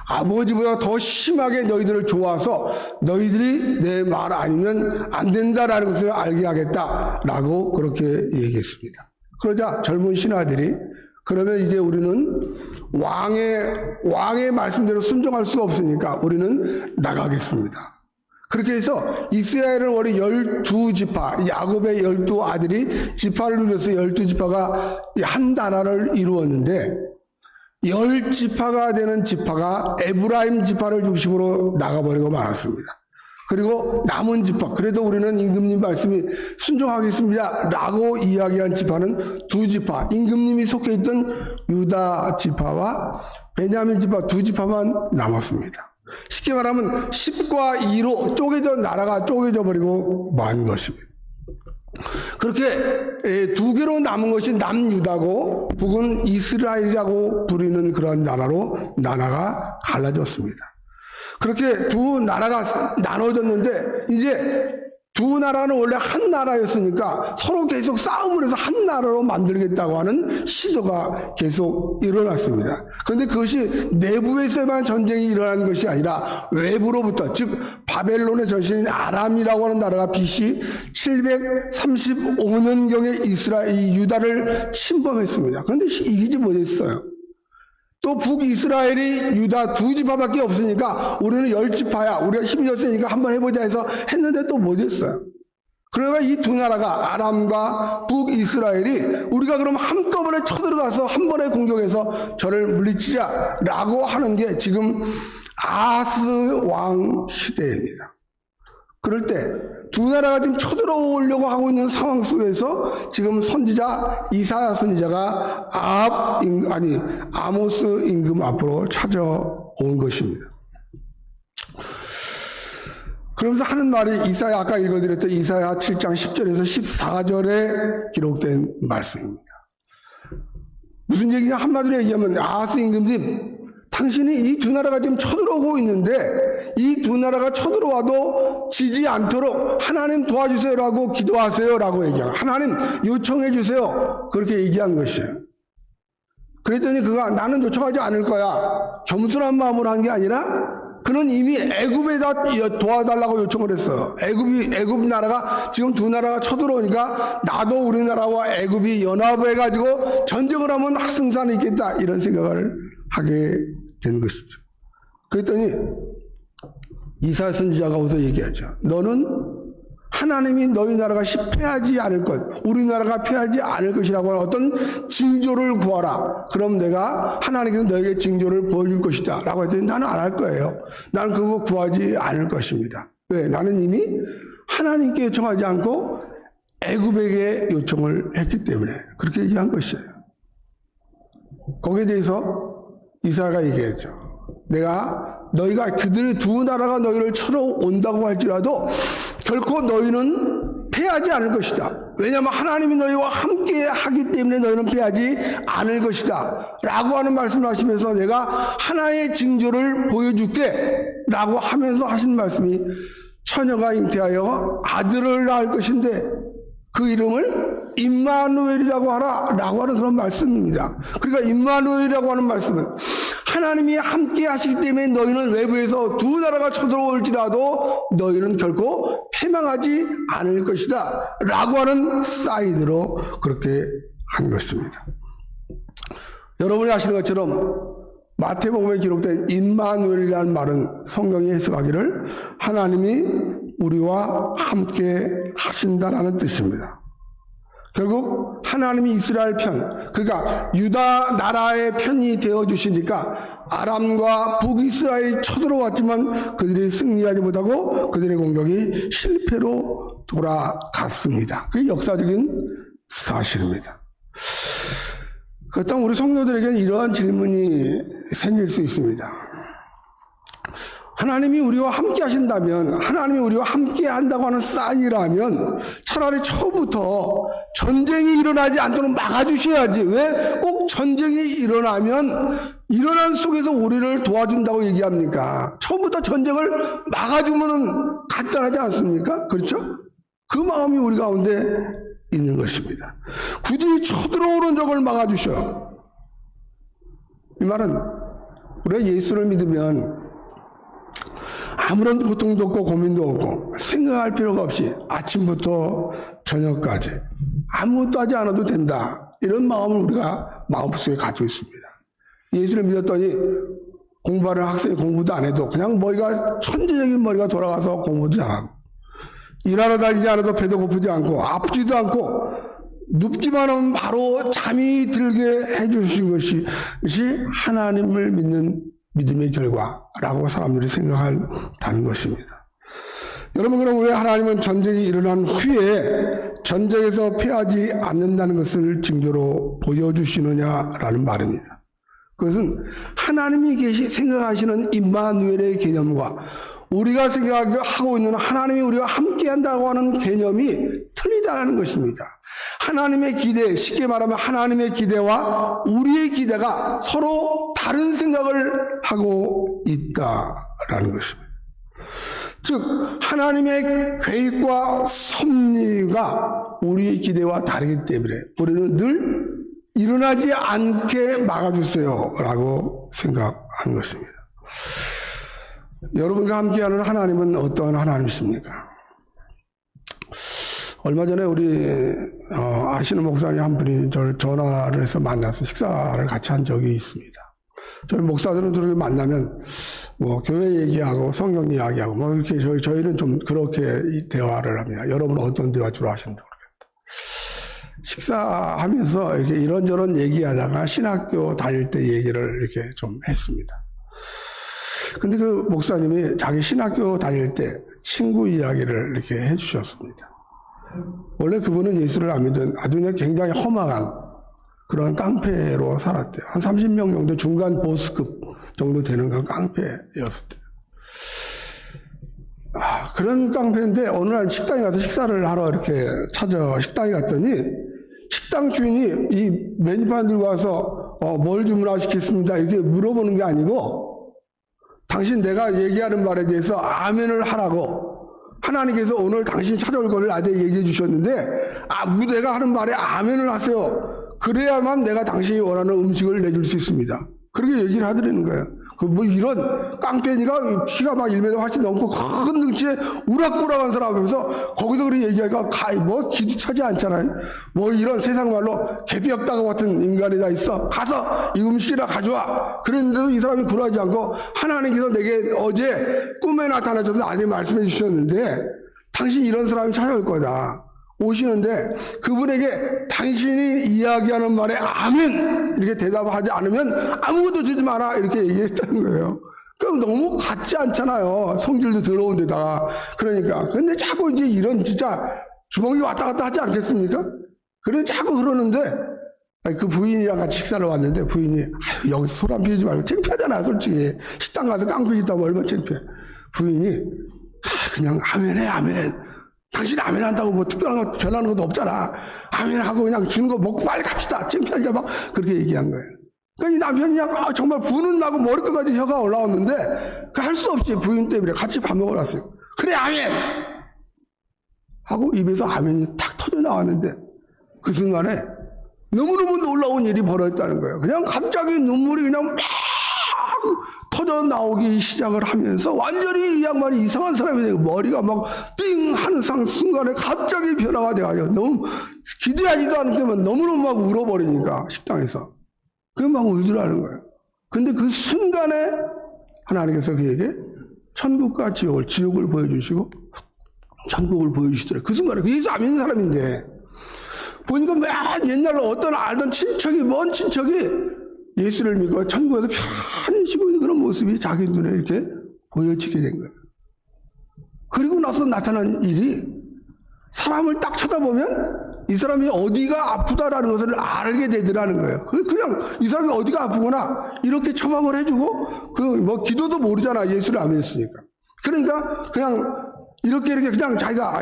아버지보다 더 심하게 너희들을 좋아서 너희들이 내 말 아니면 안 된다라는 것을 알게 하겠다라고 그렇게 얘기했습니다. 그러자 젊은 신하들이 그러면 이제 우리는 왕의 말씀대로 순종할 수가 없으니까 우리는 나가겠습니다. 그렇게 해서 이스라엘은 원래 12지파, 야곱의 12아들이 지파를 누려서 12지파가 한 나라를 이루었는데 10지파가 되는 지파가 에브라임 지파를 중심으로 나가버리고 말았습니다. 그리고 남은 지파, 그래도 우리는 임금님 말씀이 순종하겠습니다 라고 이야기한 지파는 2지파, 임금님이 속해 있던 유다 지파와 베냐민 지파 2지파만 남았습니다. 쉽게 말하면 10과 2로 나라가 쪼개져 버리고 만 것입니다. 그렇게 두 개로 남은 것이 남유다고 북은 이스라엘이라고 부르는 그런 나라가 갈라졌습니다. 그렇게 두 나라가 나눠졌는데 이제 두 나라는 원래 한 나라였으니까 서로 계속 싸움을 해서 한 나라로 만들겠다고 하는 시도가 계속 일어났습니다. 그런데 그것이 내부에서만 전쟁이 일어난 것이 아니라 외부로부터, 즉 바벨론의 전신인 아람이라고 하는 나라가 BC 735년경에 유다를 침범했습니다. 그런데 이기지 못했어요. 또 북이스라엘이 유다 2지파밖에 없으니까 우리는 10지파야. 우리가 힘이 없으니까 한번 해보자 해서 했는데 또 못했어요. 그러니까 이 두 나라가 아람과 북이스라엘이 우리가 그럼 한꺼번에 쳐들어가서 한 번에 공격해서 저를 물리치자라고 하는 게 지금 아하스 왕 시대입니다. 그럴 때 두 나라가 지금 쳐들어오려고 하고 있는 상황 속에서 지금 선지자 이사야 선지자가 아모스 임금 앞으로 찾아온 것입니다. 그러면서 하는 말이 이사야, 아까 읽어드렸던 이사야 7장 10절에서 14절에 기록된 말씀입니다. 무슨 얘기냐? 한마디로 얘기하면 아하스 임금님, 당신이 이 두 나라가 지금 쳐들어오고 있는데 이 두 나라가 쳐들어와도 지지 않도록 하나님 도와주세요라고 기도하세요라고 얘기하고 하나님 요청해 주세요. 그렇게 얘기한 것이에요. 그랬더니 그가 나는 요청하지 않을 거야. 겸손한 마음으로 한 게 아니라 그는 이미 애굽에다 도와달라고 요청을 했어요. 애굽 나라가 지금 두 나라가 쳐들어오니까 나도 우리나라와 애굽이 연합해가지고 전쟁을 하면 승산이 있겠다 이런 생각을 하게 된 것이죠. 그랬더니 이사야 선지자가 와서 얘기하죠. 너는 하나님이 너희 나라가 패하지 않을 것, 우리나라가 패하지 않을 것이라고 하는 어떤 징조를 구하라. 그럼 내가 하나님께서 너에게 징조를 보여줄 것이다 라고 했더니 나는 안 할 거예요. 나는 그거 구하지 않을 것입니다. 왜? 나는 이미 하나님께 요청하지 않고 애굽에게 요청을 했기 때문에 그렇게 얘기한 것이에요. 거기에 대해서 이사야가 얘기했죠. 내가 너희가 그들의 두 나라가 너희를 쳐러 온다고 할지라도 결코 너희는 패하지 않을 것이다. 왜냐하면 하나님이 너희와 함께 하기 때문에 너희는 패하지 않을 것이다 라고 하는 말씀을 하시면서 내가 하나의 징조를 보여줄게 라고 하면서 하신 말씀이 처녀가 잉태하여 아들을 낳을 것인데 그 이름을 임마누엘이라고 하라 라고 하는 그런 말씀입니다. 그러니까 임마누엘이라고 하는 말씀은 하나님이 함께 하시기 때문에 너희는 외부에서 두 나라가 쳐들어올지라도 너희는 결코 패망하지 않을 것이다 라고 하는 사인으로 그렇게 한 것입니다. 여러분이 아시는 것처럼 마태복음에 기록된 임마누엘이라는 말은 성경이 해석하기를 하나님이 우리와 함께 하신다라는 뜻입니다. 결국 하나님이 이스라엘 편, 그러니까 유다 나라의 편이 되어주시니까 아람과 북이스라엘이 쳐들어왔지만 그들이 승리하지 못하고 그들의 공격이 실패로 돌아갔습니다. 그게 역사적인 사실입니다. 그렇다면 우리 성도들에게는 이러한 질문이 생길 수 있습니다. 하나님이 우리와 함께 하신다면, 하나님이 우리와 함께 한다고 하는 사인이라면 차라리 처음부터 전쟁이 일어나지 않도록 막아주셔야지. 왜 꼭 전쟁이 일어나면 일어난 속에서 우리를 도와준다고 얘기합니까? 처음부터 전쟁을 막아주면 간단하지 않습니까? 그렇죠? 그 마음이 우리 가운데 있는 것입니다. 굳이 쳐들어오는 적을 막아주셔. 이 말은 우리가 예수를 믿으면 아무런 고통도 없고 고민도 없고 생각할 필요가 없이 아침부터 저녁까지 아무것도 하지 않아도 된다. 이런 마음을 우리가 마음속에 가지고 있습니다. 예수를 믿었더니 공부하는 학생이 공부도 안 해도 그냥 머리가 천재적인 머리가 돌아가서 공부도 잘하고 일하러 다니지 않아도 배도 고프지 않고 아프지도 않고 눕기만 하면 바로 잠이 들게 해주신 것이 하나님을 믿는 믿음의 결과라고 사람들이 생각한다는 것입니다. 여러분, 그럼 왜 하나님은 전쟁이 일어난 후에 전쟁에서 패하지 않는다는 것을 징조로 보여주시느냐라는 말입니다. 그것은 하나님이 생각하시는 임마누엘의 개념과 우리가 생각하고 있는 하나님이 우리와 함께한다고 하는 개념이 틀리다는 것입니다. 하나님의 기대, 쉽게 말하면 하나님의 기대와 우리의 기대가 서로 다른 생각을 하고 있다라는 것입니다. 즉 하나님의 계획과 섭리가 우리의 기대와 다르기 때문에 우리는 늘 일어나지 않게 막아주세요 라고 생각하는 것입니다. 여러분과 함께하는 하나님은 어떠한 하나님이십니까? 얼마 전에 우리 아시는 목사님 한 분이 저를 전화를 해서 만나서 식사를 같이 한 적이 있습니다. 저희 목사들은 그렇게 만나면 뭐 교회 얘기하고 성경 이야기하고 뭐 이렇게 저희는 좀 그렇게 대화를 합니다. 여러분은 어떤 대화 주로 하시는지 모르겠다. 식사하면서 이렇게 이런저런 얘기하다가 신학교 다닐 때 얘기를 이렇게 좀 했습니다. 근데 그 목사님이 자기 신학교 다닐 때 친구 이야기를 이렇게 해주셨습니다. 원래 그분은 예수를 안 믿은 아주 굉장히 험악한 그런 깡패로 살았대요. 한 30명 정도 중간 보스급 정도 되는 그런 깡패였을 때. 그런 깡패인데 어느 날 식당에 가서 식사를 하러 이렇게 식당에 갔더니 식당 주인이 이 메뉴판 들고 와서 뭘 주문하시겠습니다 이렇게 물어보는 게 아니고 당신 내가 얘기하는 말에 대해서 아멘을 하라고 하나님께서 오늘 당신이 찾아올 것을 나한테 얘기해 주셨는데 내가 하는 말에 아멘을 하세요. 그래야만 내가 당신이 원하는 음식을 내줄 수 있습니다. 그렇게 얘기를 하더라는 거예요. 그 뭐 이런 깡패니가 키가 막 1m 훨씬 넘고 큰 등치에 우락부락한 사람이면서 거기서 그런 얘기하니까 뭐 기도 차지 않잖아요. 뭐 이런 세상 말로 개비역다가 같은 인간이 다 있어. 가서 이 음식이나 가져와. 그랬는데도 이 사람이 굴하지 않고 하나님께서 내게 어제 꿈에 나타나셔서 나한테 말씀해 주셨는데 당신 이런 사람이 찾아올 거다. 오시는데 그분에게 당신이 이야기하는 말에 아멘 이렇게 대답하지 않으면 아무것도 주지 마라 이렇게 얘기했다는 거예요. 그럼 너무 같지 않잖아요. 성질도 더러운 데다가. 그러니까 근데 자꾸 이제 이런 진짜 주먹이 왔다 갔다 하지 않겠습니까? 그래서 자꾸 그러는데 그 부인이랑 같이 식사를 왔는데 부인이 여기서 소란 피우지 말고 창피하잖아 솔직히. 식당 가서 깡패 있다면 얼마나 창피해. 부인이 그냥 아멘해 아멘. 당신이 아멘 한다고 뭐 특별한 거 변하는 것도 없잖아. 아멘 하고 그냥 주는 거 먹고 빨리 갑시다. 창피하니까 막 그렇게 얘기한 거예요. 그러니까 이 남편이 그냥 정말 분은 나고 머리끝까지 혀가 올라왔는데 그 할 수 없이 부인 때문에 같이 밥 먹으러 왔어요. 그래 아멘! 하고 입에서 아멘이 탁 터져 나왔는데 그 순간에 너무너무 놀라운 일이 벌어졌다는 거예요. 그냥 갑자기 눈물이 그냥 막 터져 나오기 시작을 하면서 완전히 이 양반이 이상한 사람이 되고 머리가 막 띵 하는 순간에 갑자기 변화가 돼가지고 너무 기대하지도 않게만 너무너무 막 울어버리니까 식당에서 그게 막 울더라는 거예요. 근데 그 순간에 하나님께서 그에게 천국과 지옥을 보여주시고 천국을 보여주시더래요. 그 순간에 그 예수 안 믿는 사람인데 보니까 맨 옛날로 어떤 알던 친척이 먼 친척이 예수를 믿고 천국에서 편히 쉬고 있는 그런 모습이 자기 눈에 이렇게 보여지게 된 거예요. 그리고 나서 나타난 일이 사람을 딱 쳐다보면 이 사람이 어디가 아프다라는 것을 알게 되더라는 거예요. 그냥 이 사람이 어디가 아프구나 이렇게 처방을 해주고 그 뭐 기도도 모르잖아. 예수를 안 믿었으니까. 그러니까 그냥 이렇게 그냥 자기가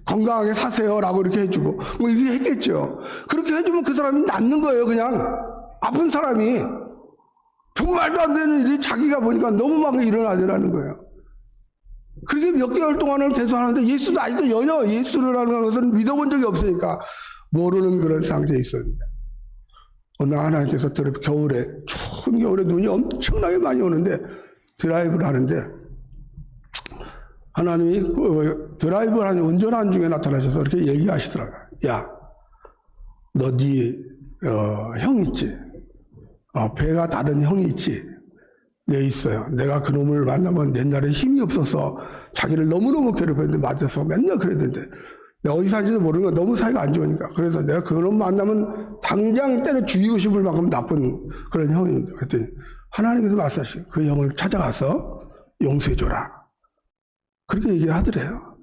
건강하게 사세요라고 이렇게 해주고 뭐 이렇게 했겠죠. 그렇게 해주면 그 사람이 낫는 거예요. 그냥 아픈 사람이 정말 말도 안 되는 일이 자기가 보니까 너무 막 일어나더라는 거예요. 그렇게 몇 개월 동안을 계속 하는데 예수도 아직도 전혀 예수라는 것은 믿어본 적이 없으니까 모르는 그런 상태에 있었는데 어느 하나님께서 겨울에 추운 겨울에 눈이 엄청나게 많이 오는데 드라이브를 하는데 하나님이 드라이브를 하는 운전하는 중에 나타나셔서 이렇게 얘기하시더라고요. 야, 너 네 형 있지? 배가 다른 형이 있지? 네 있어요. 내가 그놈을 만나면 옛날에 힘이 없어서 자기를 너무너무 괴롭혔는데 맞아서 맨날 그랬는데 내가 어디 사는지도 모르는 거 너무 사이가 안 좋으니까 그래서 내가 그놈 만나면 당장 때려 죽이고 싶을 만큼 나쁜 그런 형입니다. 그랬더니 하나님께서 말씀하시고 그 형을 찾아가서 용서해줘라. 그렇게 얘기를 하더래요.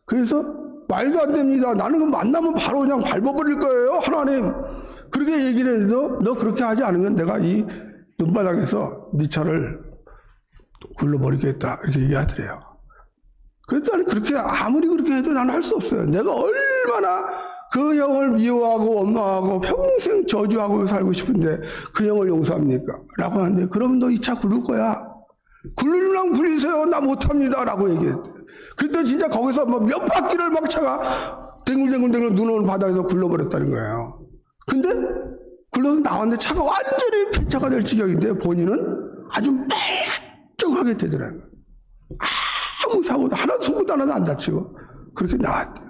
그래서 말도 안 됩니다. 나는 그 만나면 바로 그냥 밟아버릴 거예요. 하나님. 그렇게 얘기를 해서 너 그렇게 하지 않으면 내가 이 눈바닥에서 네 차를 굴러버리겠다. 이렇게 얘기하더래요. 그랬더니 그렇게 아무리 그렇게 해도 나는 할 수 없어요. 내가 얼마나 그 형을 미워하고 원망하고 평생 저주하고 살고 싶은데 그 형을 용서합니까? 라고 하는데 그럼 너 이 차 굴릴 거야. 굴리려면 굴리세요. 나 못합니다. 라고 얘기했대. 그랬더니 진짜 거기서 몇 바퀴를 막 차가 댕글댕글댕글 눈 오는 바닥에서 굴러버렸다는 거예요. 근데 굴러서 나왔는데 차가 완전히 폐차가 될 지경인데 본인은 아주 멀쩡하게 되더라고요. 아무 사고도 하나도 손도 하나도 안 다치고 그렇게 나왔대요.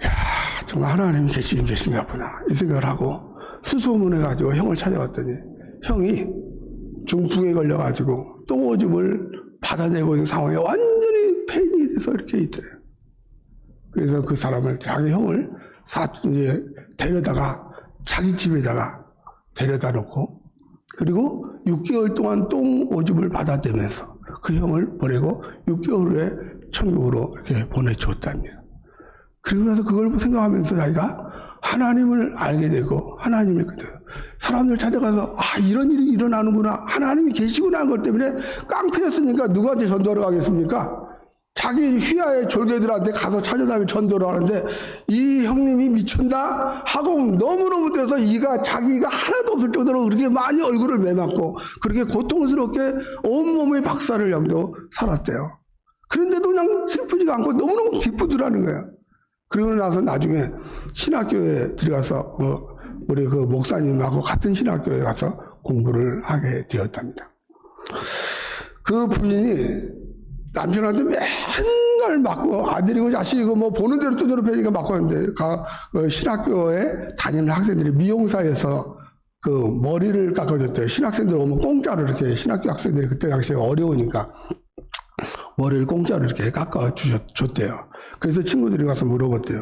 야, 정말 하나님이 계신가 보나 이 생각을 하고 수소문해가지고 형을 찾아갔더니 형이 중풍에 걸려가지고 똥오줌을 받아내고 있는 상황에 완전히 폐인이 돼서 이렇게 있더래요. 그래서 그 사람을 자기 형을 데려다가 자기 집에다가 데려다 놓고 그리고 6개월 동안 똥오줌을 받아내면서 그 형을 보내고 6개월 후에 천국으로 이렇게 보내줬답니다. 그리고 나서 그걸 생각하면서 자기가 하나님을 알게 되고 하나님을 사람들 찾아가서 이런 일이 일어나는구나 하나님이 계시구나 하는 것 때문에 깡패였으니까 누구한테 전도하러 가겠습니까? 자기 휘하의 졸개들한테 가서 찾아다니며 전도를 하는데 이 형님이 미쳤나 하고 너무너무 돼서 자기가 하나도 없을 정도로 그렇게 많이 얼굴을 매맞고 그렇게 고통스럽게 온몸의 박살을 정도 살았대요. 그런데도 그냥 슬프지가 않고 너무너무 기쁘더라는 거예요. 그러고 나서 나중에 신학교에 들어가서 우리 그 목사님하고 같은 신학교에 가서 공부를 하게 되었답니다. 그 부인이 남편한테 맨날 맞고 아들이고 자식이고 뭐 보는 대로 두드려 패니까 맞고 하는데 그 신학교에 다니는 학생들이 미용사에서 그 머리를 깎아줬대요. 신학생들 오면 공짜로 이렇게 신학교 학생들이 그때 당시에 어려우니까 머리를 공짜로 이렇게 깎아줬대요. 그래서 친구들이 가서 물어봤대요.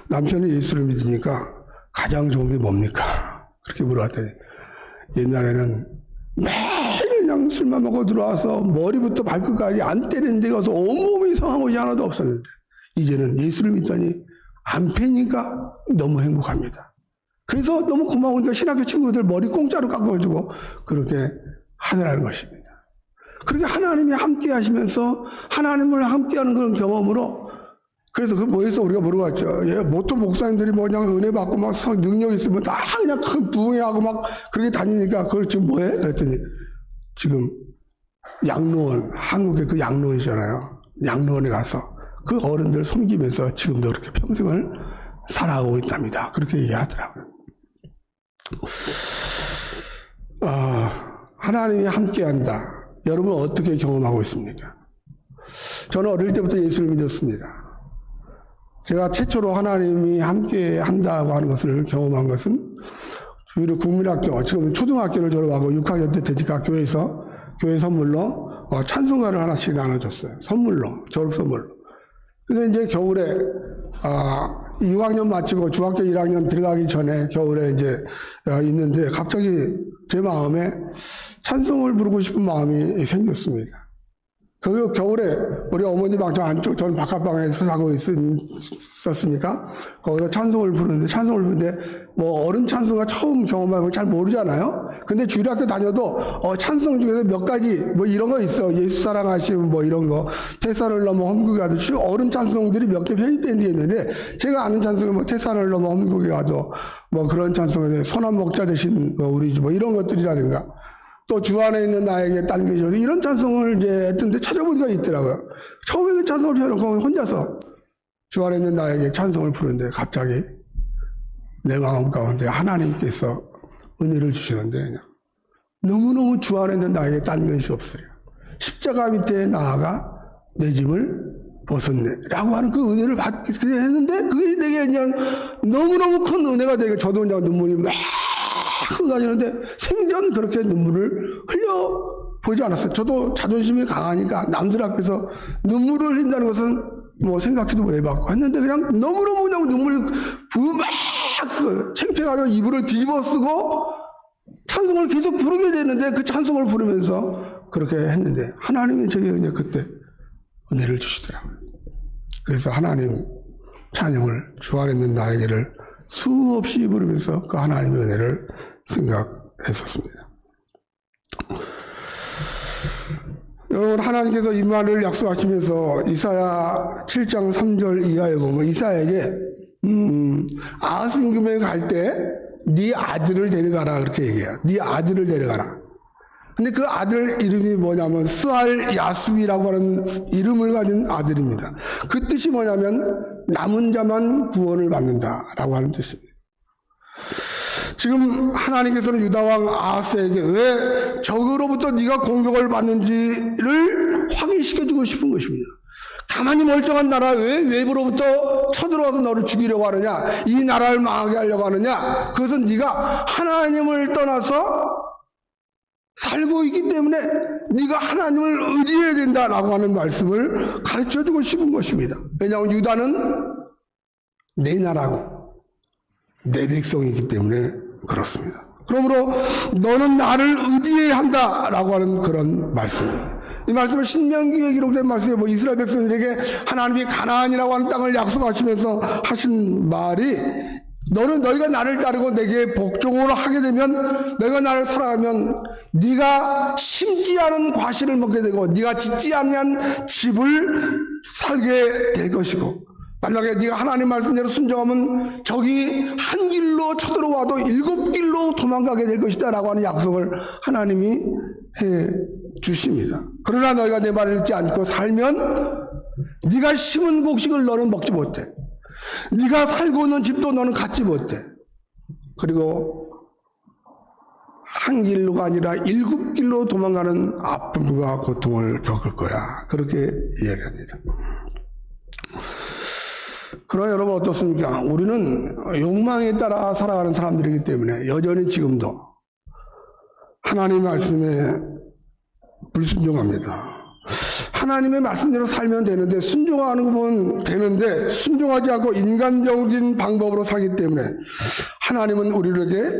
남편이 예수를 믿으니까 가장 좋은 게 뭡니까? 그렇게 물어봤더니 옛날에는 매일 그냥 술만 먹고 들어와서 머리부터 발끝까지 안 때리는 데 가서 온몸이 이상한 것이 하나도 없었는데 이제는 예수를 믿더니 안 패니까 너무 행복합니다. 그래서 너무 고마우니까 신학교 친구들 머리 공짜로 깎아주고 그렇게 하더라는 것입니다. 그렇게 하나님이 함께 하시면서 하나님을 함께 하는 그런 경험으로 그래서 그 뭐에서 우리가 물어봤죠. 예, 보통 목사님들이 뭐 그냥 은혜 받고 막 능력 있으면 다 그냥 큰 부흥하고 막 그렇게 다니니까 그걸 지금 뭐해? 그랬더니 지금 양로원, 한국의 그 양로원이잖아요. 양로원에 가서 그 어른들 섬기면서 지금도 그렇게 평생을 살아가고 있답니다. 그렇게 얘기하더라고요. 하나님이 함께한다. 여러분 어떻게 경험하고 있습니까? 저는 어릴 때부터 예수를 믿었습니다. 제가 최초로 하나님이 함께 한다고 하는 것을 경험한 것은 주일의 국민학교, 지금 초등학교를 졸업하고 6학년 때 대직학교에서 교회 선물로 찬송가를 하나씩 나눠줬어요. 선물로, 졸업 선물로. 근데 이제 겨울에 6학년 마치고 중학교 1학년 들어가기 전에 겨울에 이제 있는데 갑자기 제 마음에 찬송을 부르고 싶은 마음이 생겼습니다. 그 겨울에 우리 어머니 방청 안쪽, 저는 바깥방에서 자고 있었으니까 거기서 찬송을 부르는데 뭐 어른 찬송가 처음 경험하고 잘 모르잖아요. 근데 주일학교 다녀도 찬송 중에서 몇 가지 뭐 이런 거 있어. 예수 사랑하시면 뭐 이런 거 태산을 넘어 험곡에 가도 쭉 어른 찬송들이 몇 개 편집된 게 있는데 제가 아는 찬송은 뭐 태산을 넘어 험곡에 가도 뭐 그런 찬송에 선한 목자 되신 뭐 우리 뭐 이런 것들이라든가 또 주 안에 있는 나에게 딴 것이 어디 이런 찬송을 이제 했던데 찾아보니까 있더라고요. 처음에 그 찬송을 펴놓고 혼자서 주 안에 있는 나에게 찬송을 부르는데 갑자기 내 마음 가운데 하나님께서 은혜를 주시는데 그냥 너무너무 주 안에 있는 나에게 딴 것이 없으려. 십자가 밑에 나아가 내 짐을 벗었네 라고 하는 그 은혜를 받게 했는데 그게 내게 그냥 너무너무 큰 은혜가 되게 저도 그냥 눈물이 막 흘러가지는데 생전 그렇게 눈물을 흘려보지 않았어요. 저도 자존심이 강하니까 남들 앞에서 눈물을 흘린다는 것은 뭐 생각지도 못 해봤고 했는데 그냥 너무너무 그냥 눈물이 막 창피해가지고 이불을 뒤집어 쓰고 찬송을 계속 부르게 되는데 그 찬송을 부르면서 그렇게 했는데 하나님이 저에게 그냥 그때 은혜를 주시더라고요. 그래서 하나님 찬양을 주 안에 있는 나에게를 수없이 부르면서 그 하나님의 은혜를 생각했었습니다. 여러분 하나님께서 임마누엘 약속하시면서 이사야 7장 3절 이하에 보면 이사야에게 아하스 임금에 갈 때 네 아들을 데려가라 그렇게 얘기해요. 네 아들을 데려가라. 근데 그 아들 이름이 뭐냐면 스알 야수비라고 하는 이름을 가진 아들입니다. 그 뜻이 뭐냐면 남은 자만 구원을 받는다라고 하는 뜻입니다. 지금 하나님께서는 유다왕 아하스에게 왜 적으로부터 네가 공격을 받는지를 확인시켜주고 싶은 것입니다. 가만히 멀쩡한 나라 왜 외부로부터 쳐들어와서 너를 죽이려고 하느냐, 이 나라를 망하게 하려고 하느냐, 그것은 네가 하나님을 떠나서 살고 있기 때문에 네가 하나님을 의지해야 된다라고 하는 말씀을 가르쳐주고 싶은 것입니다. 왜냐하면 유다는 내 나라고 내 백성이기 때문에 그렇습니다. 그러므로 너는 나를 의지해야 한다라고 하는 그런 말씀입니다. 이 말씀은 신명기에 기록된 말씀에 뭐 이스라엘 백성들에게 하나님이 가나안이라고 하는 땅을 약속하시면서 하신 말이 너는 너희가 나를 따르고 내게 복종을 하게 되면 너희가 나를 사랑하면 네가 심지 않은 과실을 먹게 되고 네가 짓지 않은 집을 살게 될 것이고 만약에 네가 하나님 말씀대로 순종하면 적이 한 길로 쳐들어와도 7길로 도망가게 될 것이다 라고 하는 약속을 하나님이 해 주십니다. 그러나 너희가 내 말을 듣지 않고 살면 네가 심은 곡식을 너는 먹지 못해. 네가 살고 있는 집도 너는 갖지 못해. 그리고 한 길로가 아니라 7길로 도망가는 아픔과 고통을 겪을 거야. 그렇게 이야기합니다. 그러나 여러분 어떻습니까? 우리는 욕망에 따라 살아가는 사람들이기 때문에 여전히 지금도 하나님의 말씀에 불순종합니다. 하나님의 말씀대로 살면 되는데, 순종하는 거 보면 되는데 순종하지 않고 인간적인 방법으로 살기 때문에 하나님은 우리에게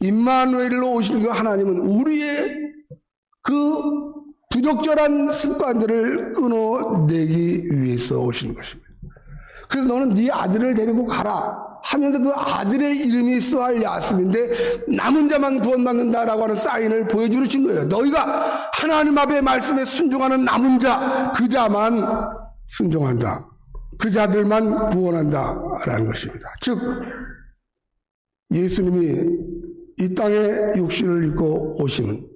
임마누엘로 오신 그 하나님은 우리의 그 부적절한 습관들을 끊어내기 위해서 오시는 것입니다. 그래서 너는 네 아들을 데리고 가라 하면서 그 아들의 이름이 쓰할 야습인데 남은 자만 구원받는다라고 하는 사인을 보여주신 거예요. 너희가 하나님 앞에 말씀에 순종하는 남은 자, 그 자만 순종한다. 그 자들만 구원한다라는 것입니다. 즉 예수님이 이 땅에 육신을 입고 오시면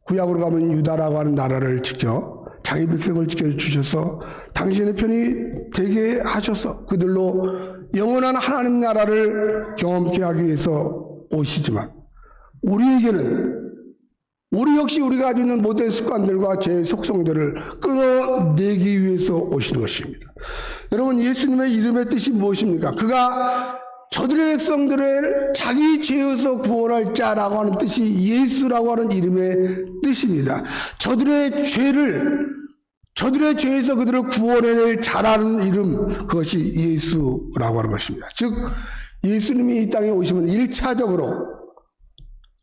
구약으로 가면 유다라고 하는 나라를 지켜 자기 백성을 지켜주셔서 당신의 편이 되게 하셔서 그들로 영원한 하나님 나라를 경험케 하기 위해서 오시지만 우리에게는 우리 역시 우리가 가지고 있는 모든 습관들과 제 속성들을 끊어내기 위해서 오시는 것입니다. 여러분 예수님의 이름의 뜻이 무엇입니까? 그가 저들의 백성들을 자기 죄에서 구원할 자라고 하는 뜻이 예수라고 하는 이름의 뜻입니다. 저들의 죄에서 그들을 구원해낼 자라는 이름, 그것이 예수라고 하는 것입니다. 즉 예수님이 이 땅에 오시면 1차적으로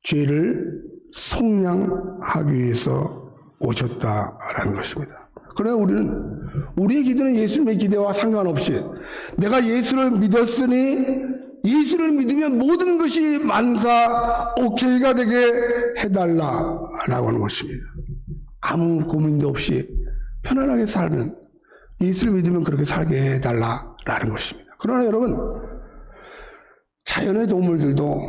죄를 속량하기 위해서 오셨다라는 것입니다. 그러나 우리의 기도는 예수님의 기대와 상관없이 내가 예수를 믿었으니 예수를 믿으면 모든 것이 만사 오케이가 되게 해달라라고 하는 것입니다. 아무 고민도 없이 편안하게 살면 예수를 믿으면 그렇게 살게 해달라라는 것입니다. 그러나 여러분 자연의 동물들도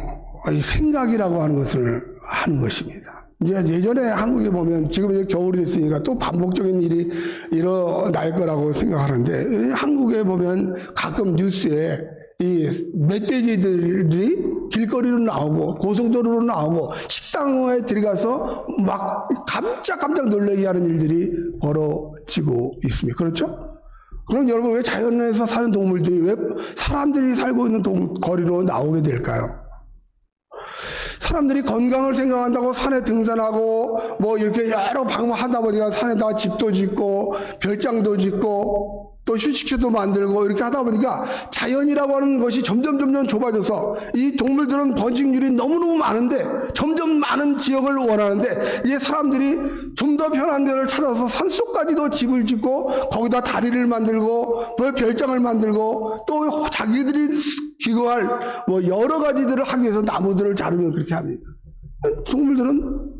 이 생각이라고 하는 것을 하는 것입니다. 이제 예전에 한국에 보면 지금 이제 겨울이 됐으니까 또 반복적인 일이 일어날 거라고 생각하는데 한국에 보면 가끔 뉴스에 이 멧돼지들이 길거리로 나오고 고속도로로 나오고 식당에 들어가서 막 깜짝 놀라게 하는 일들이 벌어지고 있습니다. 그렇죠? 그럼 여러분 왜 자연에서 사는 동물들이 왜 사람들이 살고 있는 거리로 나오게 될까요? 사람들이 건강을 생각한다고 산에 등산하고 뭐 이렇게 여러 방법하다 보니까 산에다가 집도 짓고 별장도 짓고 또 휴식처도 만들고 이렇게 하다 보니까 자연이라고 하는 것이 점점 좁아져서 이 동물들은 번식률이 너무너무 많은데 점점 많은 지역을 원하는데 이 사람들이 좀 더 편한 데를 찾아서 산속까지도 집을 짓고 거기다 다리를 만들고 뭐 별장을 만들고 또 자기들이 기거할 뭐 여러 가지들을 하기 위해서 나무들을 자르면 그렇게 합니다. 동물들은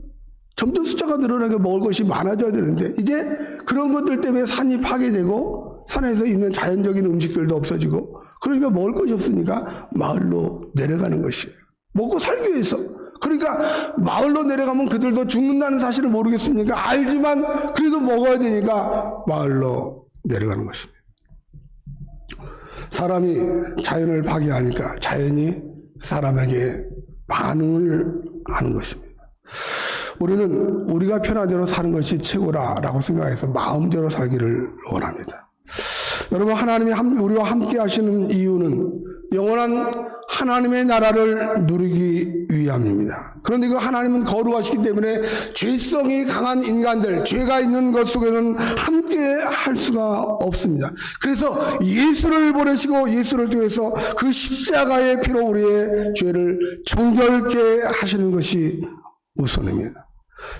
점점 숫자가 늘어나게 먹을 것이 많아져야 되는데 이제 그런 것들 때문에 산이 파괴되고 산에서 있는 자연적인 음식들도 없어지고 그러니까 먹을 것이 없으니까 마을로 내려가는 것이에요. 먹고 살기 위해서. 그러니까 마을로 내려가면 그들도 죽는다는 사실을 모르겠습니까? 알지만 그래도 먹어야 되니까 마을로 내려가는 것입니다. 사람이 자연을 파괴하니까 자연이 사람에게 반응을 하는 것입니다. 우리는 우리가 편한 대로 사는 것이 최고라고 생각해서 마음대로 살기를 원합니다. 여러분 하나님이 우리와 함께 하시는 이유는 영원한 하나님의 나라를 누리기 위함입니다. 그런데 그 하나님은 거룩하시기 때문에 죄성이 강한 인간들, 죄가 있는 것 속에는 함께 할 수가 없습니다. 그래서 예수를 보내시고 예수를 통해서 그 십자가의 피로 우리의 죄를 정결케 하시는 것이 우선입니다.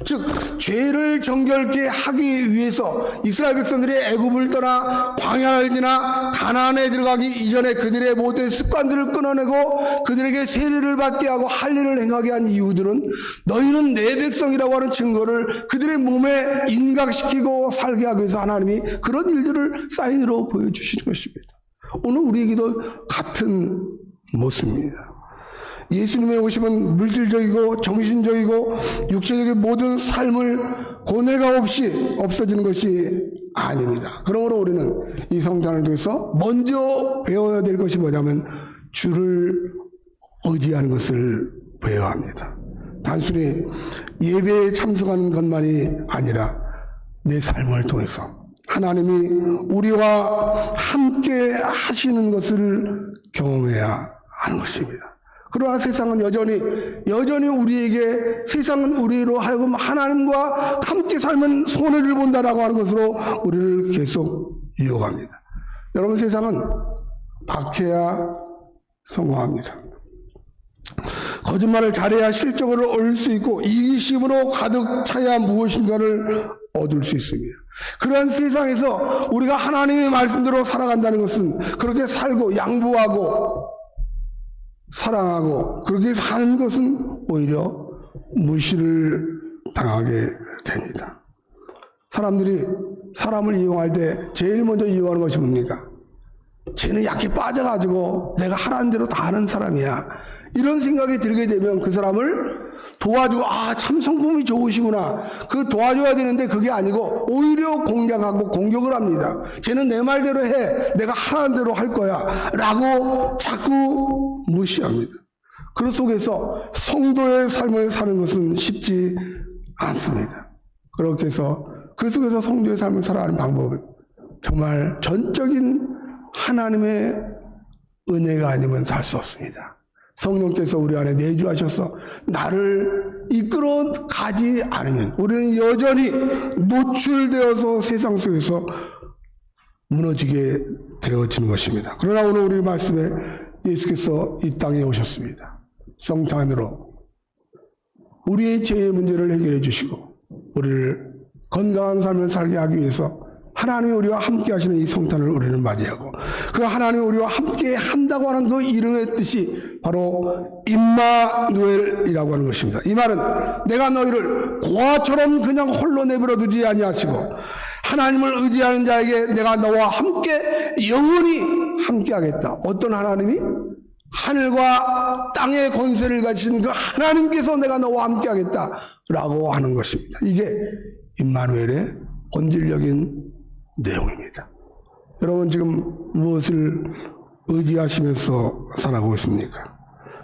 즉 죄를 정결케 하기 위해서 이스라엘 백성들이 애굽을 떠나 광야를 지나 가나안에 들어가기 이전에 그들의 모든 습관들을 끊어내고 그들에게 세례를 받게 하고 할 일을 행하게 한 이유들은 너희는 내 백성이라고 하는 증거를 그들의 몸에 인각시키고 살게 하기 위해서 하나님이 그런 일들을 사인으로 보여주시는 것입니다. 오늘 우리에게도 같은 모습입니다. 예수님의 오심은 물질적이고 정신적이고 육체적인 모든 삶을 고뇌가 없이 없어지는 것이 아닙니다. 그러므로 우리는 이 성탄을 통해서 먼저 배워야 될 것이 뭐냐면 주를 의지하는 것을 배워야 합니다. 단순히 예배에 참석하는 것만이 아니라 내 삶을 통해서 하나님이 우리와 함께 하시는 것을 경험해야 하는 것입니다. 그러나 세상은 여전히 우리에게 세상은 우리로 하여금 하나님과 함께 살면 손해를 본다라고 하는 것으로 우리를 계속 이어갑니다. 여러분, 세상은 악해야 성공합니다. 거짓말을 잘해야 실적을 얻을 수 있고 이기심으로 가득 차야 무엇인가를 얻을 수 있습니다. 그러한 세상에서 우리가 하나님의 말씀대로 살아간다는 것은 그렇게 살고 양보하고 사랑하고 그렇게 사는 것은 오히려 무시를 당하게 됩니다. 사람들이 사람을 이용할 때 제일 먼저 이용하는 것이 뭡니까? 쟤는 약해 빠져가지고 내가 하라는 대로 다 하는 사람이야. 이런 생각이 들게 되면 그 사람을 도와주고 참 성품이 좋으시구나. 그 도와줘야 되는데 그게 아니고 오히려 공략하고 공격을 합니다. 쟤는 내 말대로 해. 내가 하라는 대로 할 거야. 라고 자꾸 무시합니다. 그 속에서 성도의 삶을 사는 것은 쉽지 않습니다. 그렇게 해서 그 속에서 성도의 삶을 살아가는 방법은 정말 전적인 하나님의 은혜가 아니면 살 수 없습니다. 성령께서 우리 안에 내주하셔서 나를 이끌어 가지 않으면 우리는 여전히 노출되어서 세상 속에서 무너지게 되어지는 것입니다. 그러나 오늘 우리 말씀에 예수께서 이 땅에 오셨습니다. 성탄으로 우리의 죄의 문제를 해결해 주시고 우리를 건강한 삶을 살게 하기 위해서 하나님이 우리와 함께 하시는 이 성탄을 우리는 맞이하고 그 하나님이 우리와 함께 한다고 하는 그 이름의 뜻이 바로 임마누엘이라고 하는 것입니다. 이 말은 내가 너희를 고아처럼 그냥 홀로 내버려 두지 아니하시고 하나님을 의지하는 자에게 내가 너와 함께 영원히 함께 하겠다. 어떤 하나님이? 하늘과 땅의 권세를 가지신 그 하나님께서 내가 너와 함께 하겠다라고 하는 것입니다. 이게 임마누엘의 본질적인 내용입니다. 여러분 지금 무엇을 의지하시면서 살아가고 있습니까?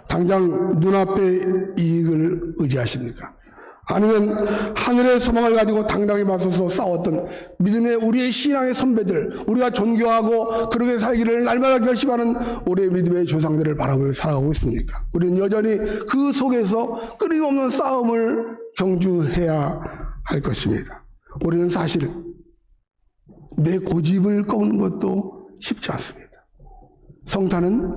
당장 눈앞의 이익을 의지하십니까? 아니면 하늘의 소망을 가지고 당당히 맞서서 싸웠던 믿음의 우리의 신앙의 선배들, 우리가 존경하고 그렇게 살기를 날마다 결심하는 우리의 믿음의 조상들을 바라보며 살아가고 있습니까? 우리는 여전히 그 속에서 끊임없는 싸움을 경주해야 할 것입니다. 우리는 사실 내 고집을 꺾는 것도 쉽지 않습니다. 성탄은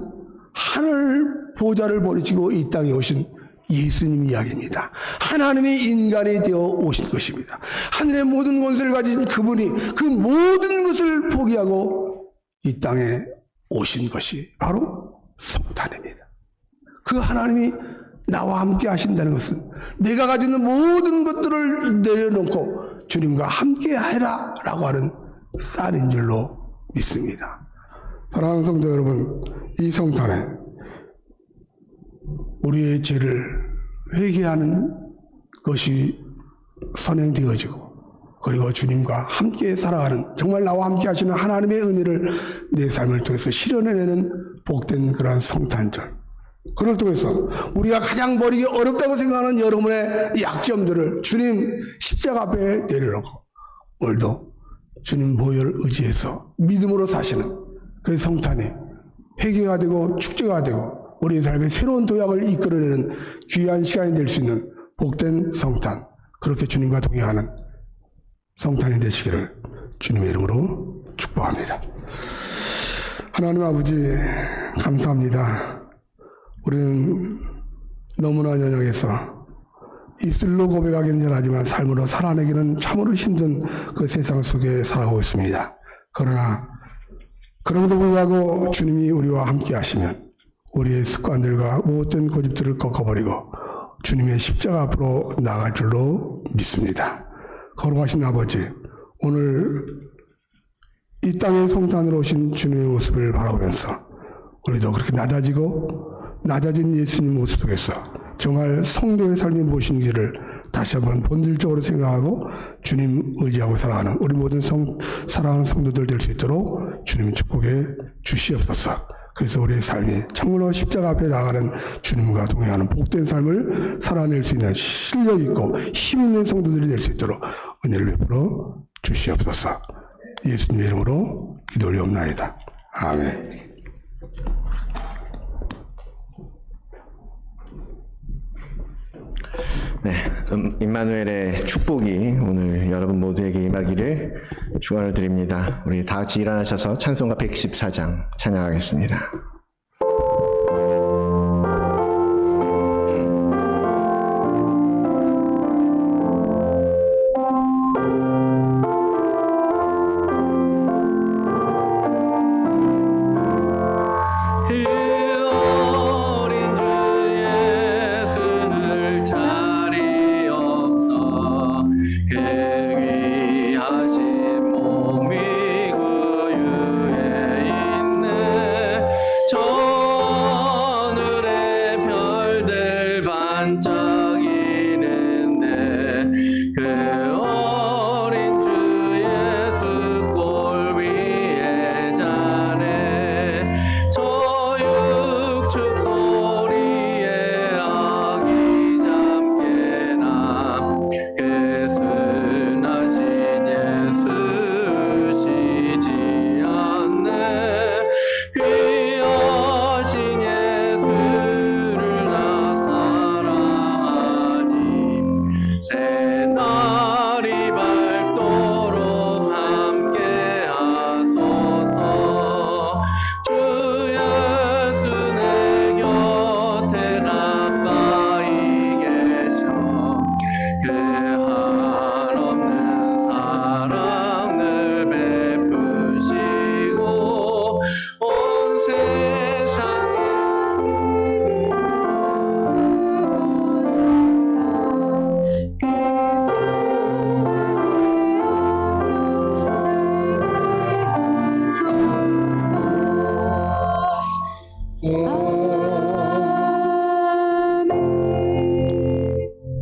하늘 보좌를 버리시고 이 땅에 오신 예수님 이야기입니다. 하나님의 인간이 되어 오신 것입니다. 하늘의 모든 권세를 가진 그분이 그 모든 것을 포기하고 이 땅에 오신 것이 바로 성탄입니다. 그 하나님이 나와 함께 하신다는 것은 내가 가지고 있는 모든 것들을 내려놓고 주님과 함께 하라 라고 하는 쌀인 줄로 믿습니다. 사랑하는 성도 여러분, 이 성탄에 우리의 죄를 회개하는 것이 선행되어지고 그리고 주님과 함께 살아가는 정말 나와 함께 하시는 하나님의 은혜를 내 삶을 통해서 실현해내는 복된 그러한 성탄절, 그를 통해서 우리가 가장 버리기 어렵다고 생각하는 여러분의 약점들을 주님 십자가 앞에 내려놓고 오늘도 주님 보혈을 의지해서 믿음으로 사시는 그 성탄이 회개가 되고 축제가 되고 우리의 삶의 새로운 도약을 이끌어내는 귀한 시간이 될 수 있는 복된 성탄, 그렇게 주님과 동행하는 성탄이 되시기를 주님의 이름으로 축복합니다. 하나님 아버지 감사합니다. 우리는 너무나 연약해서 입술로 고백하기는 잘하지만 삶으로 살아내기는 참으로 힘든 그 세상 속에 살아가고 있습니다. 그러나 그럼에도 불구하고 주님이 우리와 함께 하시면 우리의 습관들과 모든 고집들을 꺾어버리고 주님의 십자가 앞으로 나아갈 줄로 믿습니다. 거룩하신 아버지, 오늘 이 땅의 성탄으로 오신 주님의 모습을 바라보면서 우리도 그렇게 낮아진 예수님 모습 속에서 정말 성도의 삶이 무엇인지를 다시 한번 본질적으로 생각하고 주님 의지하고 살아가는 우리 모든 사랑하는 성도들 될 수 있도록 주님 축복해 주시옵소서. 그래서 우리의 삶이 참으로 십자가 앞에 나가는 주님과 동행하는 복된 삶을 살아낼 수 있는 실력 있고 힘 있는 성도들이 될 수 있도록 은혜를 베풀어 주시옵소서. 예수님 이름으로 기도 올리옵나이다. 아멘. 네, 임마누엘의 축복이 오늘 여러분 모두에게 임하기를 축원을 드립니다. 우리 다 같이 일어나셔서 찬송가 114장 찬양하겠습니다.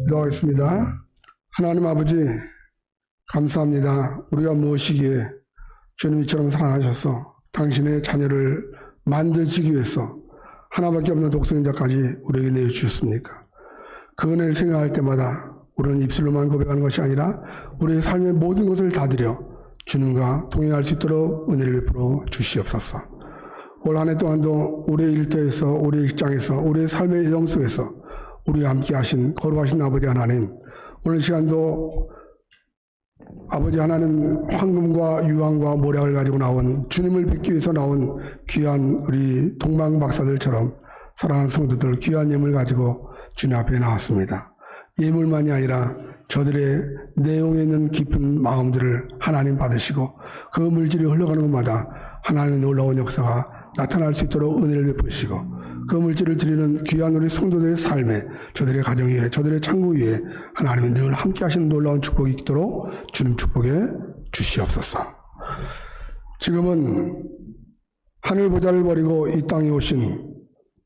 기도하겠습니다. 하나님 아버지 감사합니다. 우리가 무엇이기에 주님 이처럼 사랑하셔서 당신의 자녀를 만드시기 위해서 하나밖에 없는 독생자까지 우리에게 내어주셨습니까? 그 은혜를 생각할 때마다 우리는 입술로만 고백하는 것이 아니라 우리의 삶의 모든 것을 다 드려 주님과 동행할 수 있도록 은혜를 베풀어 주시옵소서. 올 한 해 동안도 우리의 일터에서, 우리의 직장에서, 우리의 삶의 여정 속에서 우리와 함께 하신 거룩하신 아버지 하나님, 오늘 시간도 아버지 하나님 황금과 유황과 모략을 가지고 나온 주님을 뵙기 위해서 나온 귀한 우리 동방 박사들처럼 사랑하는 성도들 귀한 예물 가지고 주님 앞에 나왔습니다. 예물만이 아니라 저들의 내용에 있는 깊은 마음들을 하나님 받으시고 그 물질이 흘러가는 곳마다 하나님의 놀라운 역사가 나타날 수 있도록 은혜를 베푸시고 그 물질을 드리는 귀한 우리 성도들의 삶에 저들의 가정 위에 저들의 창고 위에 하나님이 늘 함께 하시는 놀라운 축복이 있도록 주님 축복해 주시옵소서. 지금은 하늘 보좌를 버리고 이 땅에 오신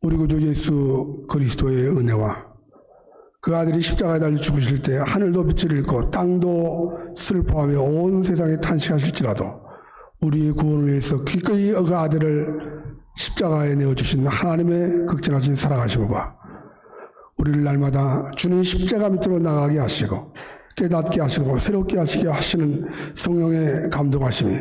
우리 구주 예수 그리스도의 은혜와 그 아들이 십자가에 달려 죽으실 때 하늘도 빛을 잃고 땅도 슬퍼하며 온 세상에 탄식하실지라도 우리의 구원을 위해서 기꺼이 그 아들을 십자가에 내어주신 하나님의 극진하신 사랑하심과 우리를 날마다 주님 십자가 밑으로 나가게 하시고 깨닫게 하시고 새롭게 하시게 하시는 성령의 감동하심이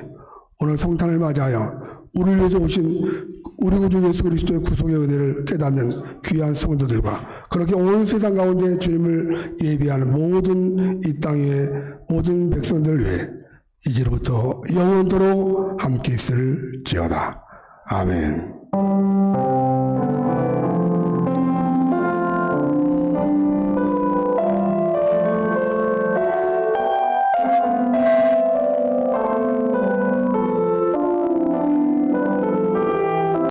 오늘 성탄을 맞이하여 우리를 위해서 오신 우리 구주 예수 그리스도의 구속의 은혜를 깨닫는 귀한 성도들과 그렇게 온 세상 가운데 주님을 예비하는 모든 이 땅의 모든 백성들 위해 이제로부터 영원토록 함께 있을지어다. 아멘.